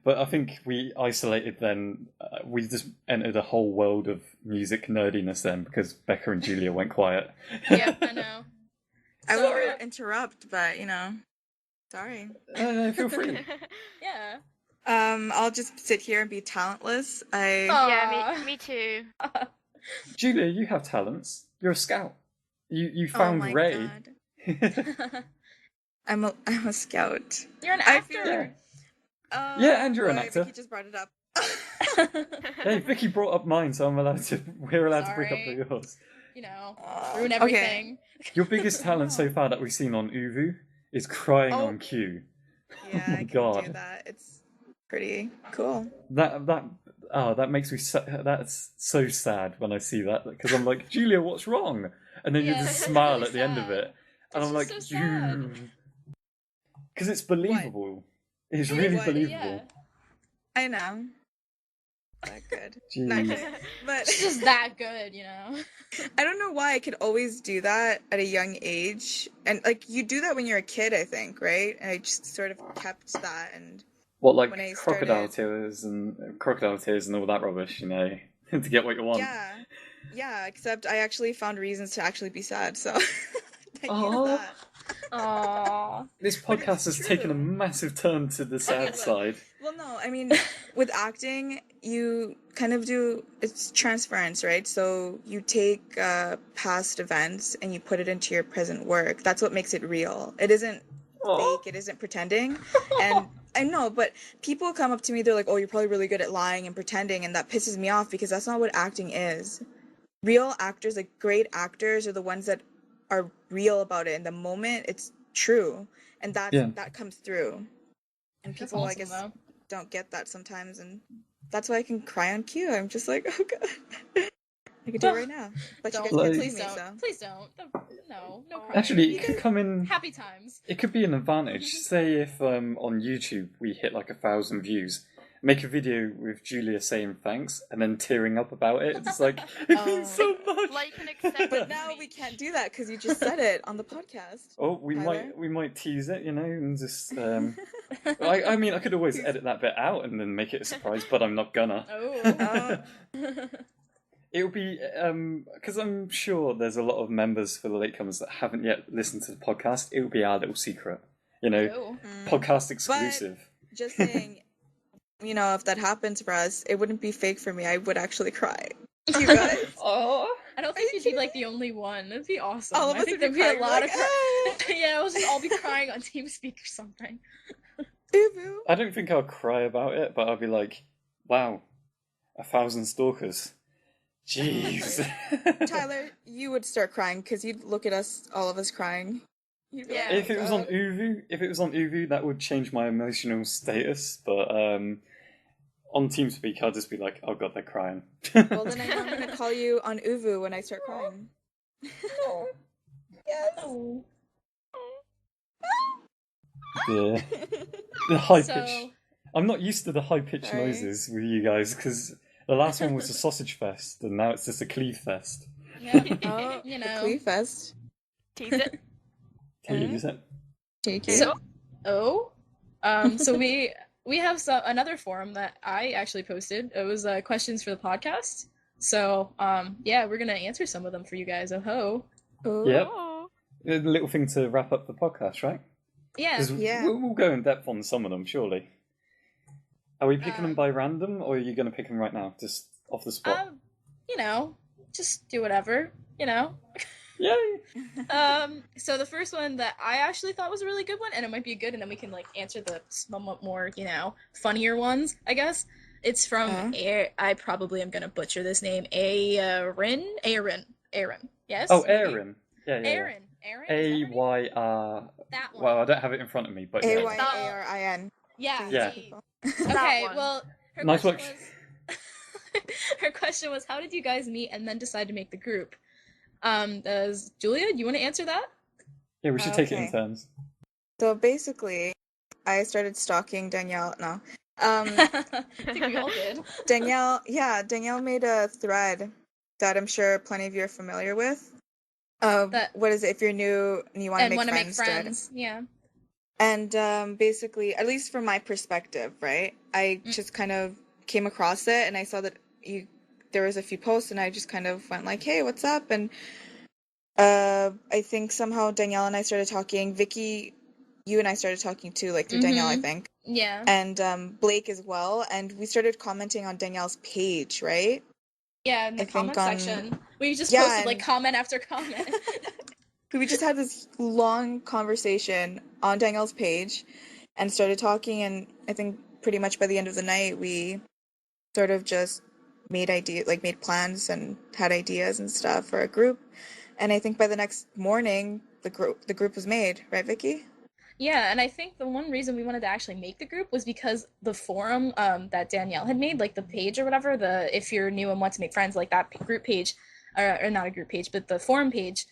But I think we isolated then. We just entered a whole world of music nerdiness then because Becca and Julia went quiet. Yep, I know. I will interrupt, but sorry. Feel free. Yeah. I'll just sit here and be talentless. Yeah, me too. Julia, you have talents. You're a scout. You found Ray. I'm a scout. You're an actor. Yeah, and you're an actor. Vicki just brought it up. Hey, Vicki brought up mine, so we're allowed to bring up yours. Ruin everything. Okay. Your biggest talent so far that we've seen on Uvu is crying on cue. Yeah, oh my I can God. do that. It's pretty cool. That makes me that's so sad when I see that, because I'm like, Julia, what's wrong? And then you just smile really at the end of it, and I'm like, because it's believable. What? It's really believable. Yeah. I know. That good. But it's just that good, I don't know why I could always do that at a young age, and like you do that when you're a kid, I think, right? And I just sort of kept that. And what, like crocodile tears and all that rubbish, to get what you want. Yeah. Except I actually found reasons to actually be sad, so I use that. Aww. This podcast has taken a massive turn to the sad side. Well, no, I mean, with acting, you kind of do, it's transference, right? So you take past events and you put it into your present work. That's what makes it real. It isn't fake, it isn't pretending. And I know, but people come up to me, they're like, oh, you're probably really good at lying and pretending, and that pisses me off because that's not what acting is. Real actors, like great actors, are the ones that are real about it in the moment. It's true, and that comes through, and people awesome, I guess don't get that sometimes, and that's why I can cry on cue. I'm just like, oh God, I can do it right now, but you guys can't see me, so please don't. No crying. Actually, it could come in happy times. It could be an advantage. Say if on YouTube we hit like 1,000 views, make a video with Julia saying thanks and then tearing up about it. It's like, it means so much. Like an acceptance. But now we can't do that because you just said it on the podcast. Oh, we might tease it, and just. I mean, I could always edit that bit out and then make it a surprise, but I'm not gonna. It would be because I'm sure there's a lot of members for the Latecomers that haven't yet listened to the podcast. It would be our little secret, podcast exclusive. But just saying. If that happens for us, it wouldn't be fake for me. I would actually cry. You guys? I don't think you'd be like the only one. It'd be awesome. All of us I think there'd be a lot of yeah, we'll just all be crying on TeamSpeak or something. I don't think I'll cry about it, but I'll be like, wow, 1,000 stalkers. Jeez. Tyler, you would start crying because you'd look at us, all of us crying. Yeah. If it was on Uvu, that would change my emotional status. But on TeamSpeak, I'll just be like, "Oh God, they're crying." Well, then I know I'm gonna call you on Uvu when I start crying. Yes. Yeah. The high pitch. I'm not used to the high pitched noises with you guys because the last one was a sausage fest, and now it's just a cleave fest. Yeah. The cleave fest. Tease it. Tease it. Take it. So we have another forum that I actually posted. It was questions for the podcast. So we're gonna answer some of them for you guys. Oh ho. Yep. A little thing to wrap up the podcast, right? Yeah. We'll go in depth on some of them, surely. Are we picking them by random, or are you going to pick them right now, just off the spot? Just do whatever, Yay! So the first one that I actually thought was a really good one, and it might be good, and then we can answer the somewhat more, funnier ones, I guess. It's from I probably am gonna butcher this name. Ayarin. Yes. Oh, Ayarin. Yeah. Ayarin. AYR. That one. Well, I don't have it in front of me, but AYARIN. Yeah. Yeah. Okay. Well, Nice work. Her question was, how did you guys meet and then decide to make the group? Does Julia, do you want to answer that? Yeah, we should take it in turns. So basically, I started stalking Danielle. No. I think we all did. Danielle made a thread that I'm sure plenty of you are familiar with. What is it? If you're new and you want to make friends. Yeah. And basically, at least from my perspective, right? I just kind of came across it and I saw that there was a few posts and I just kind of went like, hey, what's up? And I think somehow Danielle and I started talking. Vicki, you and I started talking too, like through Danielle, I think. Yeah. And Blake as well. And we started commenting on Danielle's page, right? Yeah, in the comment section. We just posted like comment after comment. We just had this long conversation on Danielle's page and started talking, and I think pretty much by the end of the night we sort of just made plans and had ideas and stuff for a group. And I think by the next morning the group was made, right, Vicki? Yeah, and I think the one reason we wanted to actually make the group was because the forum that Danielle had made, like the page or whatever, the if you're new and want to make friends, like that group page, or not a group page, but the forum page,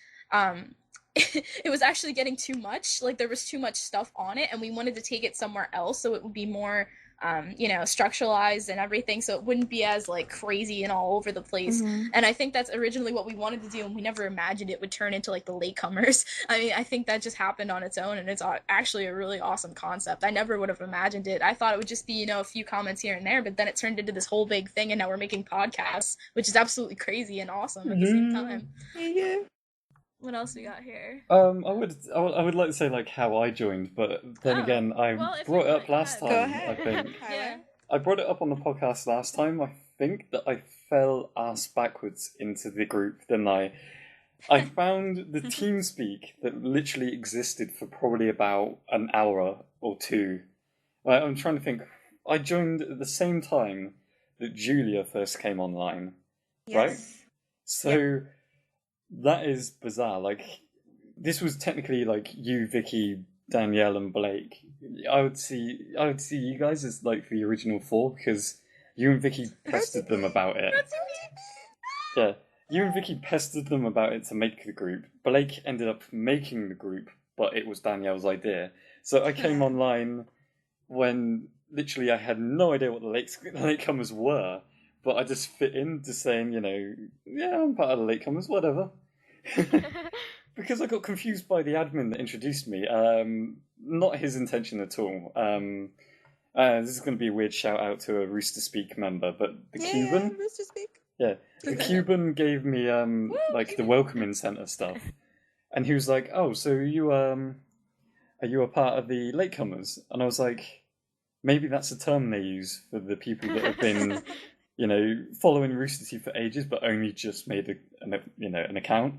it was actually getting too much. Like there was too much stuff on it, and we wanted to take it somewhere else so it would be more structuralized and everything, so it wouldn't be as like crazy and all over the place. And I think that's originally what we wanted to do, and we never imagined it would turn into like the Latecomers. I mean, I think that just happened on its own, and it's actually a really awesome concept. I never would have imagined it. I thought it would just be, a few comments here and there, but then it turned into this whole big thing, and now we're making podcasts, which is absolutely crazy and awesome at the same time. Yeah. What else we got here? I would like to say like how I joined, but then again, I brought it up last time. Go ahead. I think Yeah. I brought it up on the podcast last time. I think that I fell ass backwards into the group. Then I found the TeamSpeak that literally existed for probably about an hour or two. I'm trying to think. I joined at the same time that Julia first came online, right? So. That is bizarre. Like, this was technically like you, Vicki, Danielle, and Blake. I would see you guys as like the original four because you and Vicki pestered them about it. Yeah, you and Vicki pestered them about it to make the group. Blake ended up making the group, but it was Danielle's idea. So I came online when literally I had no idea what the Latecomers were, but I just fit into saying, yeah, I'm part of the Latecomers, whatever. Because I got confused by the admin that introduced me. Not his intention at all. This is going to be a weird shout out to a RoosterSpeak member, but the Cuban. RoosterSpeak. Yeah, the Cuban gave me like the welcoming center stuff, and he was like, "Oh, so are you a part of the Latecomers?" And I was like, "Maybe that's a term they use for the people that have been." Following RoosterTeeth for ages, but only just made an account.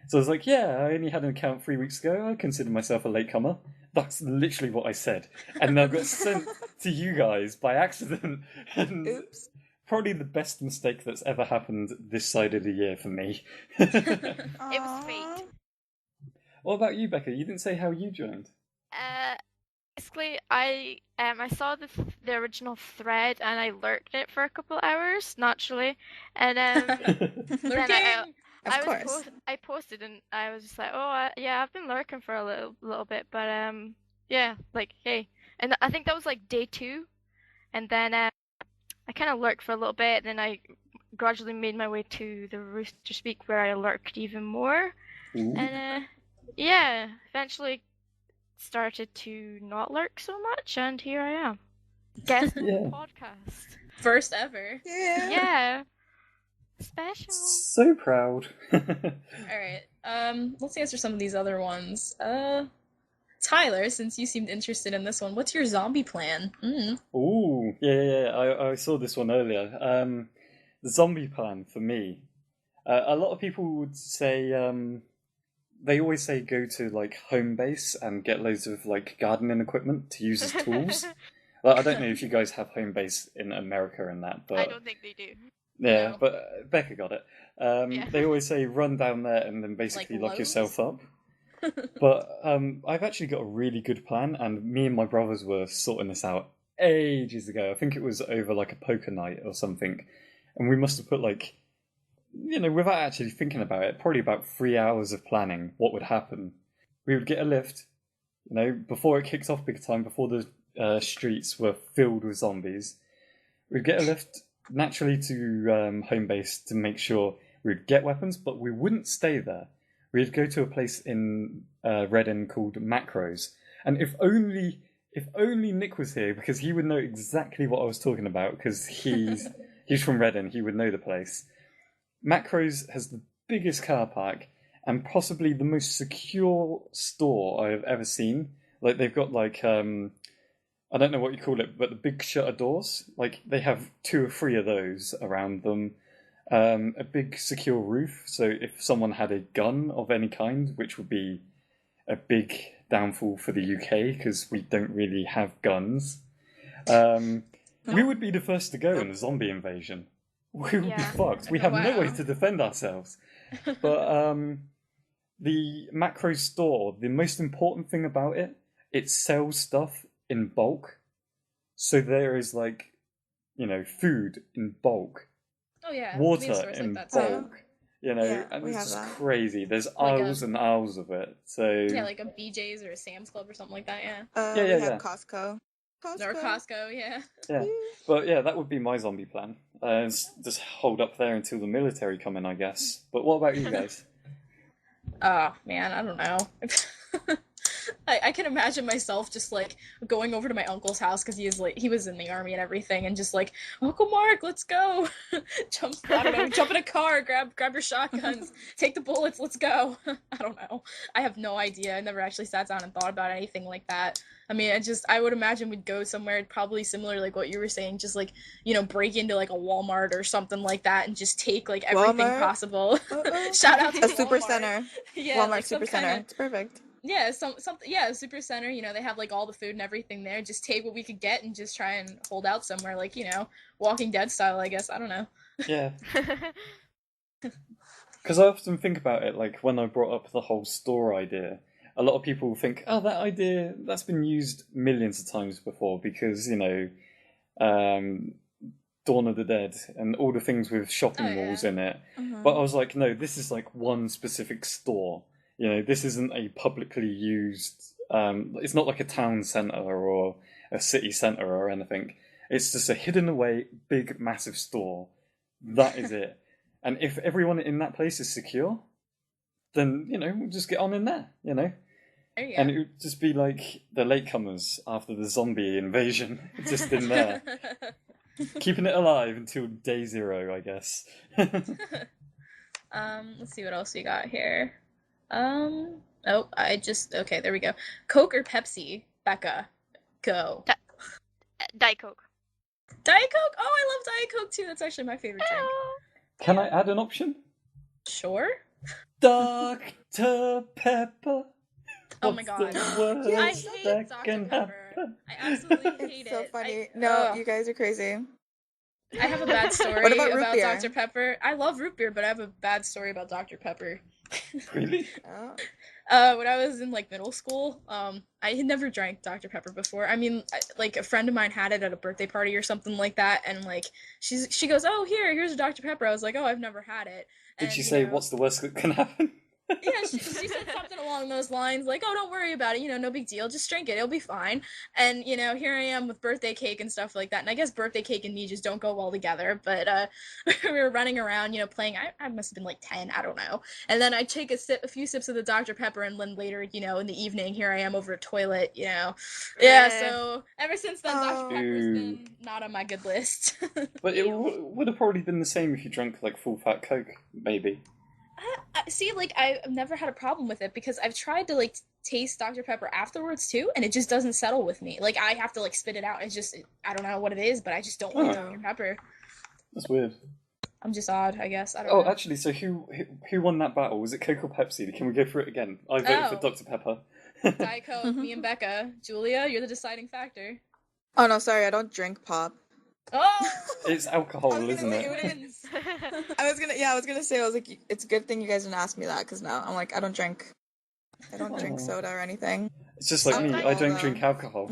So I was like, yeah, I only had an account 3 weeks ago. I consider myself a latecomer. That's literally what I said. And I got sent to you guys by accident. And Oops. Probably the best mistake that's ever happened this side of the year for me. It was fate. What about you, Becca? You didn't say how you joined. Basically, I saw the original thread and I lurked it for a couple hours naturally, and then I posted and I was just like, yeah, I've been lurking for a little bit, but yeah, like hey, and I think that was like day 2, and then I kind of lurked for a little bit, and then I gradually made my way to the RoosterSpeak where I lurked even more, and yeah, eventually started to not lurk so much, and here I am. Guest on the podcast. First ever. Yeah. Special. So proud. Alright, let's answer some of these other ones. Tyler, since you seemed interested in this one, what's your zombie plan? Ooh, yeah. I saw this one earlier. The zombie plan for me. A lot of people would say, they always say go to like home base and get loads of like gardening equipment to use as tools. Well, I don't know if you guys have home base in America and that, but I don't think they do. Yeah, No. but Becca got it. They always say run down there and then basically Like lock Lowe's? yourself up. But I've actually got a really good plan, and me and my brothers were sorting this out ages ago. I think it was over like a poker night or something. And we must have put like, without actually thinking about it, probably about 3 hours of planning what would happen. We would get a lift, before it kicked off big time, before the streets were filled with zombies. We'd get a lift naturally to home base to make sure we'd get weapons, but we wouldn't stay there. We'd go to a place in Reading called Macros. And if only Nick was here, because he would know exactly what I was talking about, because he's from Reading, he would know the place. Macros has the biggest car park and possibly the most secure store I have ever seen. Like, they've got like, I don't know what you call it, but the big shutter doors. Like, they have 2 or 3 of those around them. A big secure roof, so if someone had a gun of any kind, which would be a big downfall for the UK, because we don't really have guns, we would be the first to go in a zombie invasion. We would be fucked. We have no way to defend ourselves. But the macro store, the most important thing about it, it sells stuff in bulk. So there is like, food in bulk. Oh yeah, water in like bulk. And it's just crazy. There's aisles and aisles of it. So yeah, like a BJ's or a Sam's Club or something like that. Yeah. We have Costco. Or Costco, yeah. Yeah, but yeah, that would be my zombie plan. Just hold up there until the military come in, I guess. But what about you guys? Oh man, I don't know. I can imagine myself just like going over to my uncle's house because he was in the army and everything, and just like, Uncle Mark, let's go. Jump in a car, grab your shotguns, take the bullets, let's go. I don't know. I have no idea. I never actually sat down and thought about anything like that. I mean, I would imagine we'd go somewhere probably similar, like what you were saying, just like, break into like a Walmart or something like that and just take like everything possible. Shout out to a super center. Yeah, Walmart like super center. It's perfect. Yeah, super center, they have like all the food and everything there. Just take what we could get and just try and hold out somewhere, like, Walking Dead style, I guess. I don't know. Yeah. Because I often think about it, like when I brought up the whole store idea, a lot of people think, oh, that idea, that's been used millions of times before because, Dawn of the Dead and all the things with shopping malls in it. Mm-hmm. But I was like, no, this is like one specific store. This isn't a publicly used, it's not like a town centre or a city centre or anything. It's just a hidden away, big, massive store. That is it. And if everyone in that place is secure, then, we'll just get on in there, There you go. And it would just be like the Latecomers after the zombie invasion, just in there. Keeping it alive until day 0, I guess. Let's see what else we got here. Okay, there we go. Coke or Pepsi? Becca, go. Diet Coke. Diet Coke? Oh, I love Diet Coke too. That's actually my favorite drink. Can I add an option? Sure. Dr. Pepper. Oh my god. I hate Dr. Pepper. I absolutely hate it. It's so funny. No, you guys are crazy. I have a bad story about Dr. Pepper. I love root beer, but I have a bad story about Dr. Pepper. Really? When I was in like middle school, I had never drank Dr. Pepper before. I mean, like a friend of mine had it at a birthday party or something like that, and like she goes, "Oh, here's a Dr. Pepper." I was like, "Oh, I've never had it." Did she say, "What's the worst that can happen"? Yeah, she said something along those lines, like, "Oh, don't worry about it, no big deal, just drink it, it'll be fine." And, here I am with birthday cake and stuff like that, and I guess birthday cake and me just don't go well together, but, we were running around, playing, I must have been like 10, I don't know, and then I take a few sips of the Dr. Pepper, and then later, in the evening, here I am over a toilet, yeah, so, ever since then, Dr. Pepper's been not on my good list. But it would have probably been the same if you drank, like, full-fat Coke, maybe. See, like, I've never had a problem with it because I've tried to, like, taste Dr. Pepper afterwards, too, and it just doesn't settle with me. Like, I have to, like, spit it out. It's just, I don't know what it is, but I just don't like Dr. Pepper. That's weird. I'm just odd, I guess. I don't know. Oh, actually, so who won that battle? Was it Coke or Pepsi? Can we go through it again? I voted for Dr. Pepper. Diet Coke, me and Becca. Julia, you're the deciding factor. Oh, no, sorry, I don't drink pop. Oh! It's alcohol, isn't it? I was gonna say, I was like, it's a good thing you guys didn't ask me that, because now I'm like, I don't drink soda or anything. It's just like me. I don't drink alcohol.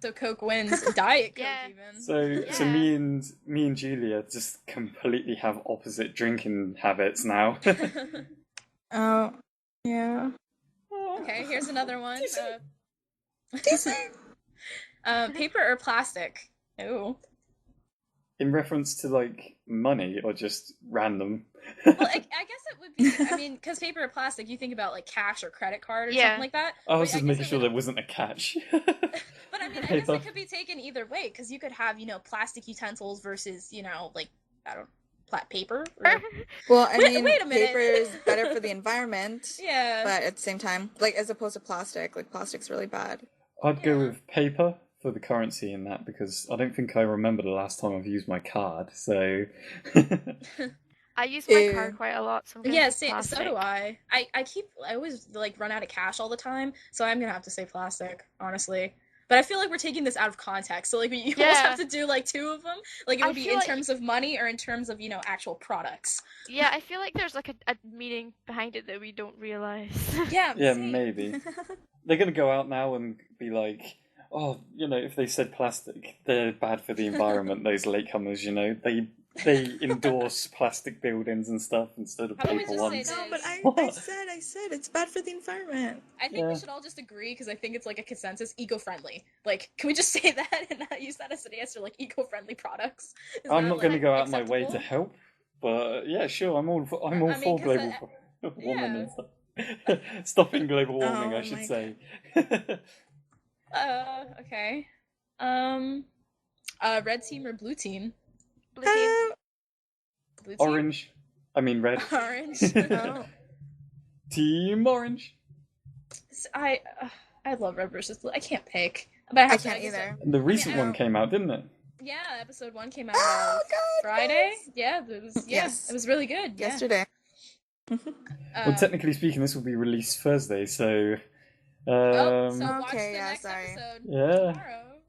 So Coke wins. Diet Coke even. So me and Julia just completely have opposite drinking habits now. Oh, yeah. Okay, here's another one. Decent. Paper or plastic? Ooh. In reference to like money or just random? Well, I guess it would be. I mean, because paper or plastic, you think about like cash or credit card or something like that. I was just making sure there wasn't a catch. But I mean, I guess it could be taken either way, because you could have, plastic utensils versus, like, I don't know, paper. Or... Well, I mean, wait a minute. paper is better for the environment. Yeah. But at the same time, like, as opposed to plastic, like, plastic's really bad. I'd go with paper for the currency in that, because I don't think I remember the last time I've used my card, so... I use my card quite a lot. So so do I. I always, like, run out of cash all the time, so I'm gonna have to say plastic, honestly. But I feel like we're taking this out of context, so, like, you almost have to do, like, two of them. Like, it would be in terms of money or in terms of, actual products. Yeah, I feel like there's, like, a meaning behind it that we don't realize. Yeah, maybe. They're gonna go out now and be like... Oh, if they said plastic, they're bad for the environment, those latecomers, They endorse plastic buildings and stuff instead of paper ones. No, but I said it's bad for the environment. I think we should all just agree, because I think it's like a consensus, eco-friendly. Like, can we just say that and not use that as an answer, like eco-friendly products? I'm not going to go out my way to help, but yeah, sure, I'm all for global warming and stuff. Stopping global warming, I should say. Okay. Red team or blue team? Blue team. Blue team? Orange. I mean red. Orange. Oh. Team orange. I love red versus blue. I can't pick. But I can't either. And the recent one came out, didn't it? Yeah, episode 1 came out Friday. Yes. Yeah, it was really good. Yesterday. Well, technically speaking, this will be released Thursday, so... watch the next episode. Yeah.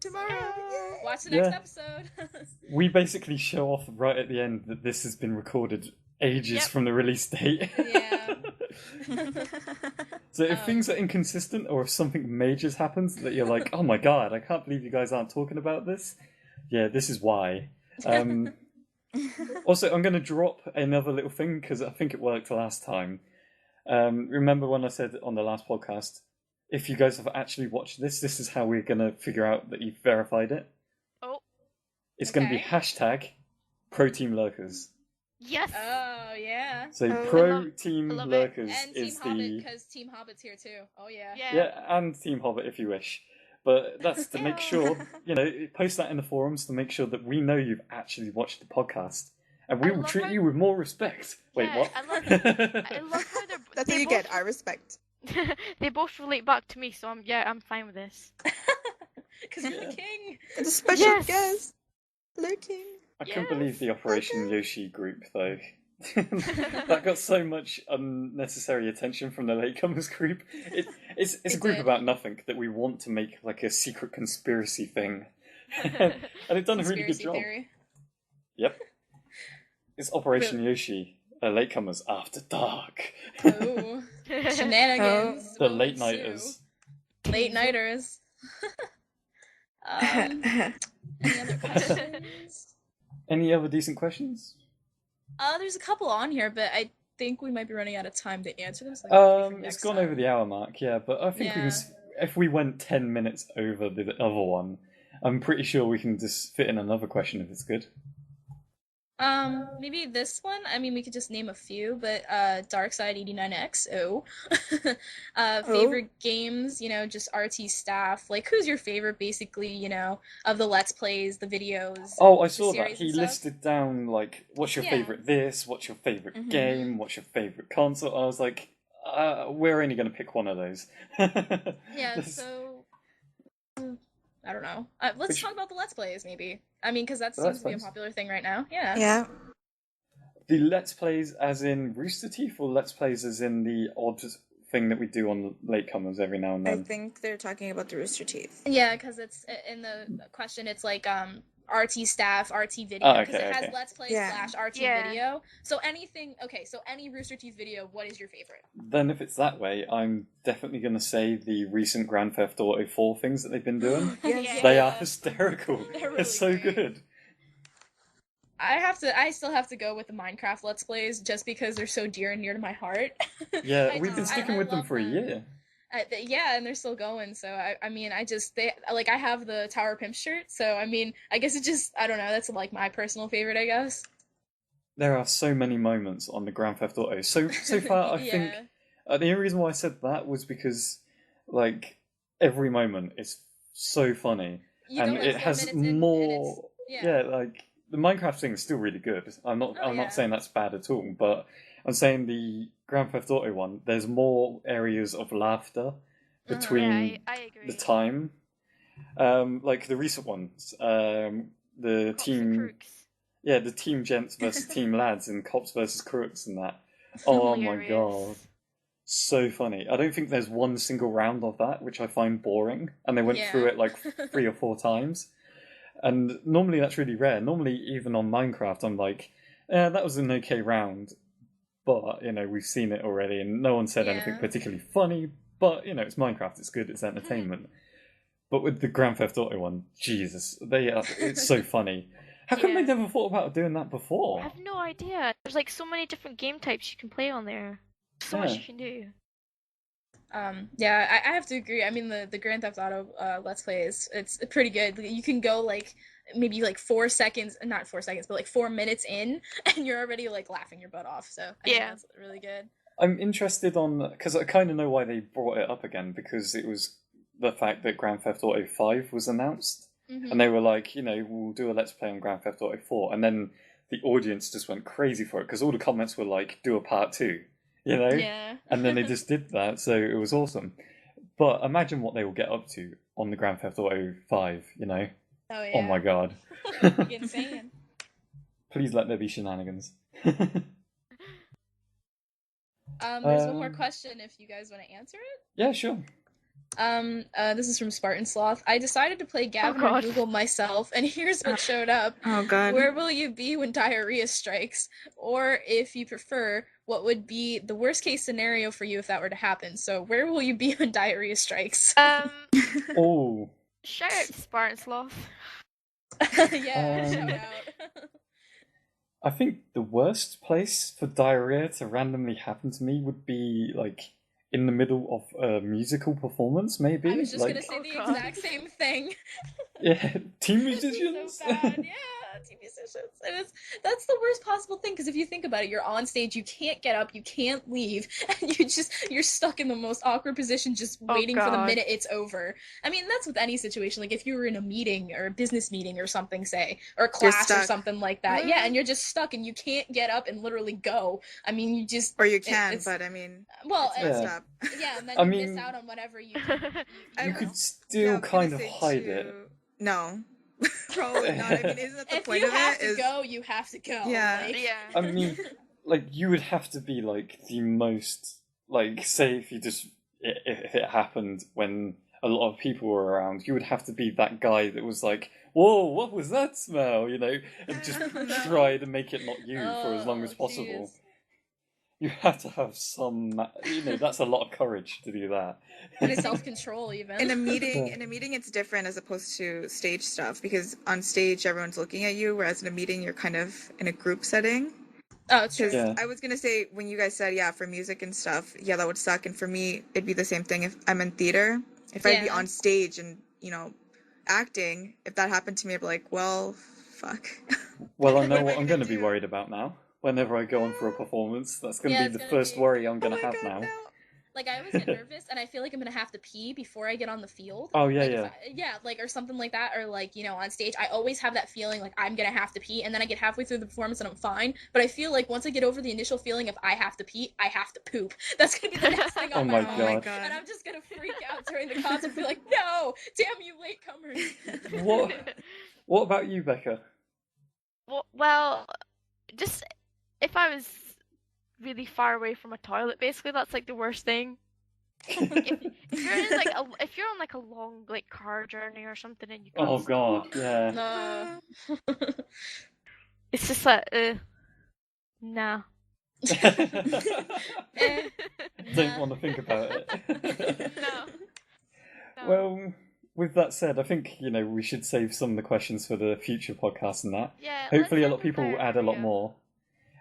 Tomorrow. Watch the next episode. We basically show off right at the end that this has been recorded ages from the release date. Yeah. So if things are inconsistent or if something major happens that you're like, oh my god, I can't believe you guys aren't talking about this. Yeah, this is why. Also, I'm going to drop another little thing because I think it worked last time. Remember when I said on the last podcast, if you guys have actually watched this is how we're going to figure out that you've verified it. Oh. It's going to be #ProTeamLurkers. Yes. Oh, yeah. So ProTeamLurkers and is Team Hobbit, because Team Hobbit's here too. Oh, yeah. Yeah, and Team Hobbit if you wish. But that's to make sure, post that in the forums to make sure that we know you've actually watched the podcast. And we will treat you with more respect. Wait, what? I love how That's what you get, our respect. They both relate back to me, so I'm fine with this. Because you're the king. It's a special guest. Lurking. I couldn't believe the Operation Yoshi group, though. That got so much unnecessary attention from the Latecomers group. It's a group about nothing that we want to make like a secret conspiracy thing. And they've done a really good job. Theory. Yep. It's Operation Yoshi. Latecomers After Dark. Ooh. Shenanigans. The late nighters. Late nighters. Any other questions? Any other decent questions? There's a couple on here, but I think we might be running out of time to answer them. So it's gone over the hour mark, but I think we can, if we went 10 minutes over the other one, I'm pretty sure we can just fit in another question if it's good. Maybe this one? I mean, we could just name a few, but, Darkside89X, favorite games, just RT staff, like, who's your favorite, basically, of the Let's Plays, the videos? Oh, I saw that. He listed down, like, what's your favorite this, what's your favorite game, what's your favorite console? I was like, we're only going to pick one of those. So... I don't know. Let's talk about the Let's Plays, maybe. I mean, because that seems to be a popular thing right now. Yeah. The Let's Plays as in RoosterTeeth, or Let's Plays as in the odd thing that we do on Latecomers every now and then? I think they're talking about the RoosterTeeth. Yeah, because it's in the question, it's like RT staff, RT video, because it has Let's Play / RT video. So any Rooster Teeth video, what is your favorite? Then if it's that way, I'm definitely going to say the recent Grand Theft Auto 4 things that they've been doing. They are hysterical. They're really so good. I still have to go with the Minecraft Let's Plays just because they're so dear and near to my heart. Yeah, we've been sticking with them for a year. And they're still going. So I have the Tower Pimp shirt. So I mean, I guess it just, I don't know. That's like my personal favorite, I guess. There are so many moments on the Grand Theft Auto. So far, I think the only reason why I said that was because like every moment is so funny, and it has more. Like the Minecraft thing is still really good. I'm not saying that's bad at all, but I'm saying the Grand Theft Auto one, there's more areas of laughter between I agree. the time. Like the recent ones, the Cops team, the team gents versus team lads and cops versus crooks and that. Oh my god, so funny! I don't think there's one single round of that which I find boring, and they went through it like 3 or 4 times. And normally that's really rare. Normally, even on Minecraft, I'm like, that was an okay round. But, we've seen it already, and no one said anything particularly funny. But, it's Minecraft, it's good, it's entertainment. But with the Grand Theft Auto one, Jesus, it's so funny. How come they never thought about doing that before? I have no idea. There's like so many different game types you can play on there. So much you can do. I have to agree. I mean, the Grand Theft Auto Let's Play it's pretty good. You can go like maybe like 4 seconds, not 4 seconds, but like 4 minutes in, and you're already like laughing your butt off. So I think that's really good. I'm interested because I kind of know why they brought it up again, because it was the fact that Grand Theft Auto 5 was announced, and they were like, we'll do a Let's Play on Grand Theft Auto 4, and then the audience just went crazy for it because all the comments were like, do a part 2. And then they just did that, so it was awesome. But imagine what they will get up to on the Grand Theft Auto 5, Oh my god. Insane. Please let there be shenanigans. There's one more question if you guys want to answer it. Yeah, sure. This is from SpartanSloth. I decided to play Gavin or Google myself, and here's what showed up. Oh god. Where will you be when diarrhea strikes? Or, if you prefer, what would be the worst case scenario for you if that were to happen? So, where will you be when diarrhea strikes? Oh. Shout out to SpartanSloth. Shout out. I think the worst place for diarrhea to randomly happen to me would be like in the middle of a musical performance, maybe. I was just gonna say the exact same thing. Yeah, team musicians. So bad. Yeah, team musicians. And that's the worst possible thing, because if you think about it, you're on stage, you can't get up, you can't leave, and you're stuck in the most awkward position, just waiting for the minute it's over. I mean, that's with any situation. Like if you were in a meeting or a business meeting or something, say, or a class or something like that, and you're just stuck and you can't get up and literally go. I mean, you just or you can, but I mean, and then you miss out on whatever you do. You could still kind of hide it. No. Probably not. I mean, isn't that the point of it? If you have to go, you have to go. Yeah. I mean, like, you would have to be, like, the most, like, say if it happened when a lot of people were around, you would have to be that guy that was like, whoa, what was that smell? And just try to make it not you for as long as possible. Geez. You have to have some, that's a lot of courage to do that. And self-control, even. In a meeting, it's different as opposed to stage stuff, because on stage, everyone's looking at you, whereas in a meeting, you're kind of in a group setting. Oh, it's true. Yeah. I was going to say, when you guys said, for music and stuff, that would suck. And for me, it'd be the same thing if I'm in theater. If I'd be on stage and, acting, if that happened to me, I'd be like, well, fuck. Well, I know what I'm going to be worried about now. Whenever I go on for a performance, that's going to be the first worry I'm going to have now. Like, I always get nervous, and I feel like I'm going to have to pee before I get on the field. Oh, yeah, or something like that, or, on stage, I always have that feeling, like, I'm going to have to pee, and then I get halfway through the performance and I'm fine, but I feel like once I get over the initial feeling of I have to pee, I have to poop. That's going to be the next thing on my mind. And I'm just going to freak out during the concert and be like, no! Damn you latecomers! What about you, Becca? Well, just... if I was really far away from a toilet, basically, that's like the worst thing. if you're on like a long like car journey or something and you Oh can't god, stop, yeah. it's just like nah. Don't want to think about it. No. Well, with that said, I think we should save some of the questions for the future podcast and that. Yeah. Hopefully, a lot of people will add a lot more.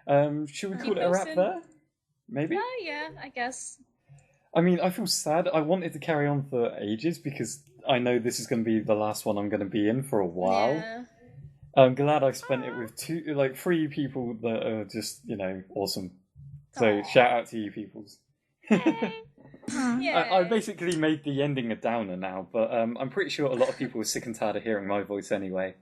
Should we call it a wrap there? Maybe. Yeah, I guess. I mean, I feel sad. I wanted to carry on for ages because I know this is going to be the last one I'm going to be in for a while. Yeah. I'm glad I spent it with three people that are just, awesome. So Aww. Shout out to you peoples. Yeah. I basically made the ending a downer now, but I'm pretty sure a lot of people are sick and tired of hearing my voice anyway.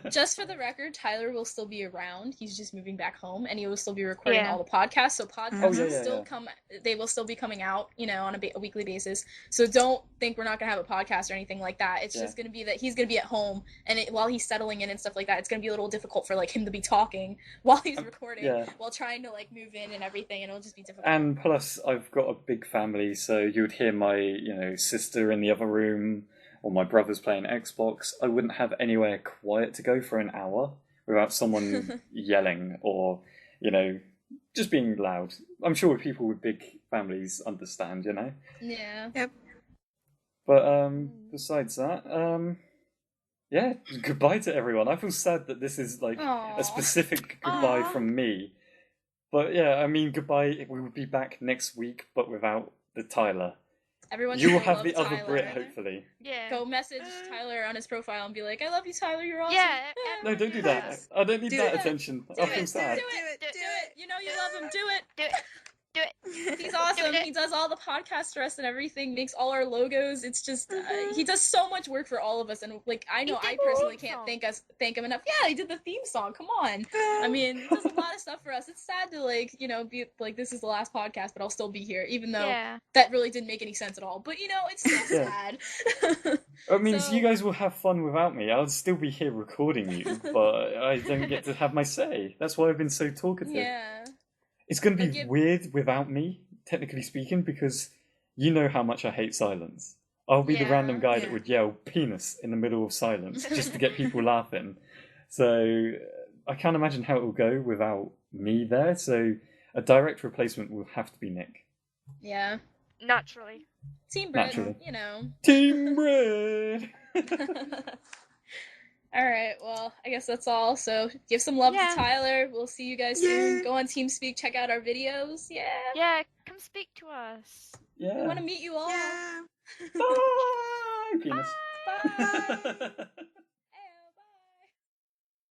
Just for the record, Tyler will still be around. He's just moving back home, and he will still be recording all the podcasts. So podcasts will still come. They will still be coming out, on a weekly basis. So don't think we're not gonna have a podcast or anything like that. It's just gonna be that he's gonna be at home, and while he's settling in and stuff like that, it's gonna be a little difficult for him to be talking while he's recording, while trying to move in and everything, and it'll just be difficult. And plus, I've got a big family, so you would hear my sister in the other room, or my brother's playing Xbox. I wouldn't have anywhere quiet to go for an hour without someone yelling or, just being loud. I'm sure people with big families understand, Yeah. Yep. But besides that, goodbye to everyone. I feel sad that this is a specific goodbye from me. But yeah, I mean, goodbye. We will be back next week, but without the Tyler. Everyone you will have the Tyler. other Brit, hopefully. Yeah. Go message Tyler on his profile and be like, "I love you, Tyler. You're awesome." Yeah. No, don't do that. I don't need that attention. I feel sad. Do it. You know you love him. Do it. Do it. He's awesome. He does all the podcast for us and everything, makes all our logos. It's just he does so much work for all of us, and I know I personally can't thank him enough. Yeah, he did the theme song. Come on. I mean, he does a lot of stuff for us. It's sad to be this is the last podcast, but I'll still be here, even though that really didn't make any sense at all. But it's still sad. It means you guys will have fun without me. I'll still be here recording you, but I don't get to have my say. That's why I've been so talkative. Yeah. It's going to be weird without me, technically speaking, because you know how much I hate silence. I'll be the random guy that would yell penis in the middle of silence just to get people laughing. So I can't imagine how it will go without me there. So a direct replacement will have to be Nick. Yeah. Naturally. Team Bread, Naturally. Team Bread! Alright, well, I guess that's all. So give some love to Tyler. We'll see you guys soon. Go on TeamSpeak, check out our videos. Yeah. Yeah, come speak to us. Yeah. We want to meet you all. Yeah. Bye! Penis. Bye.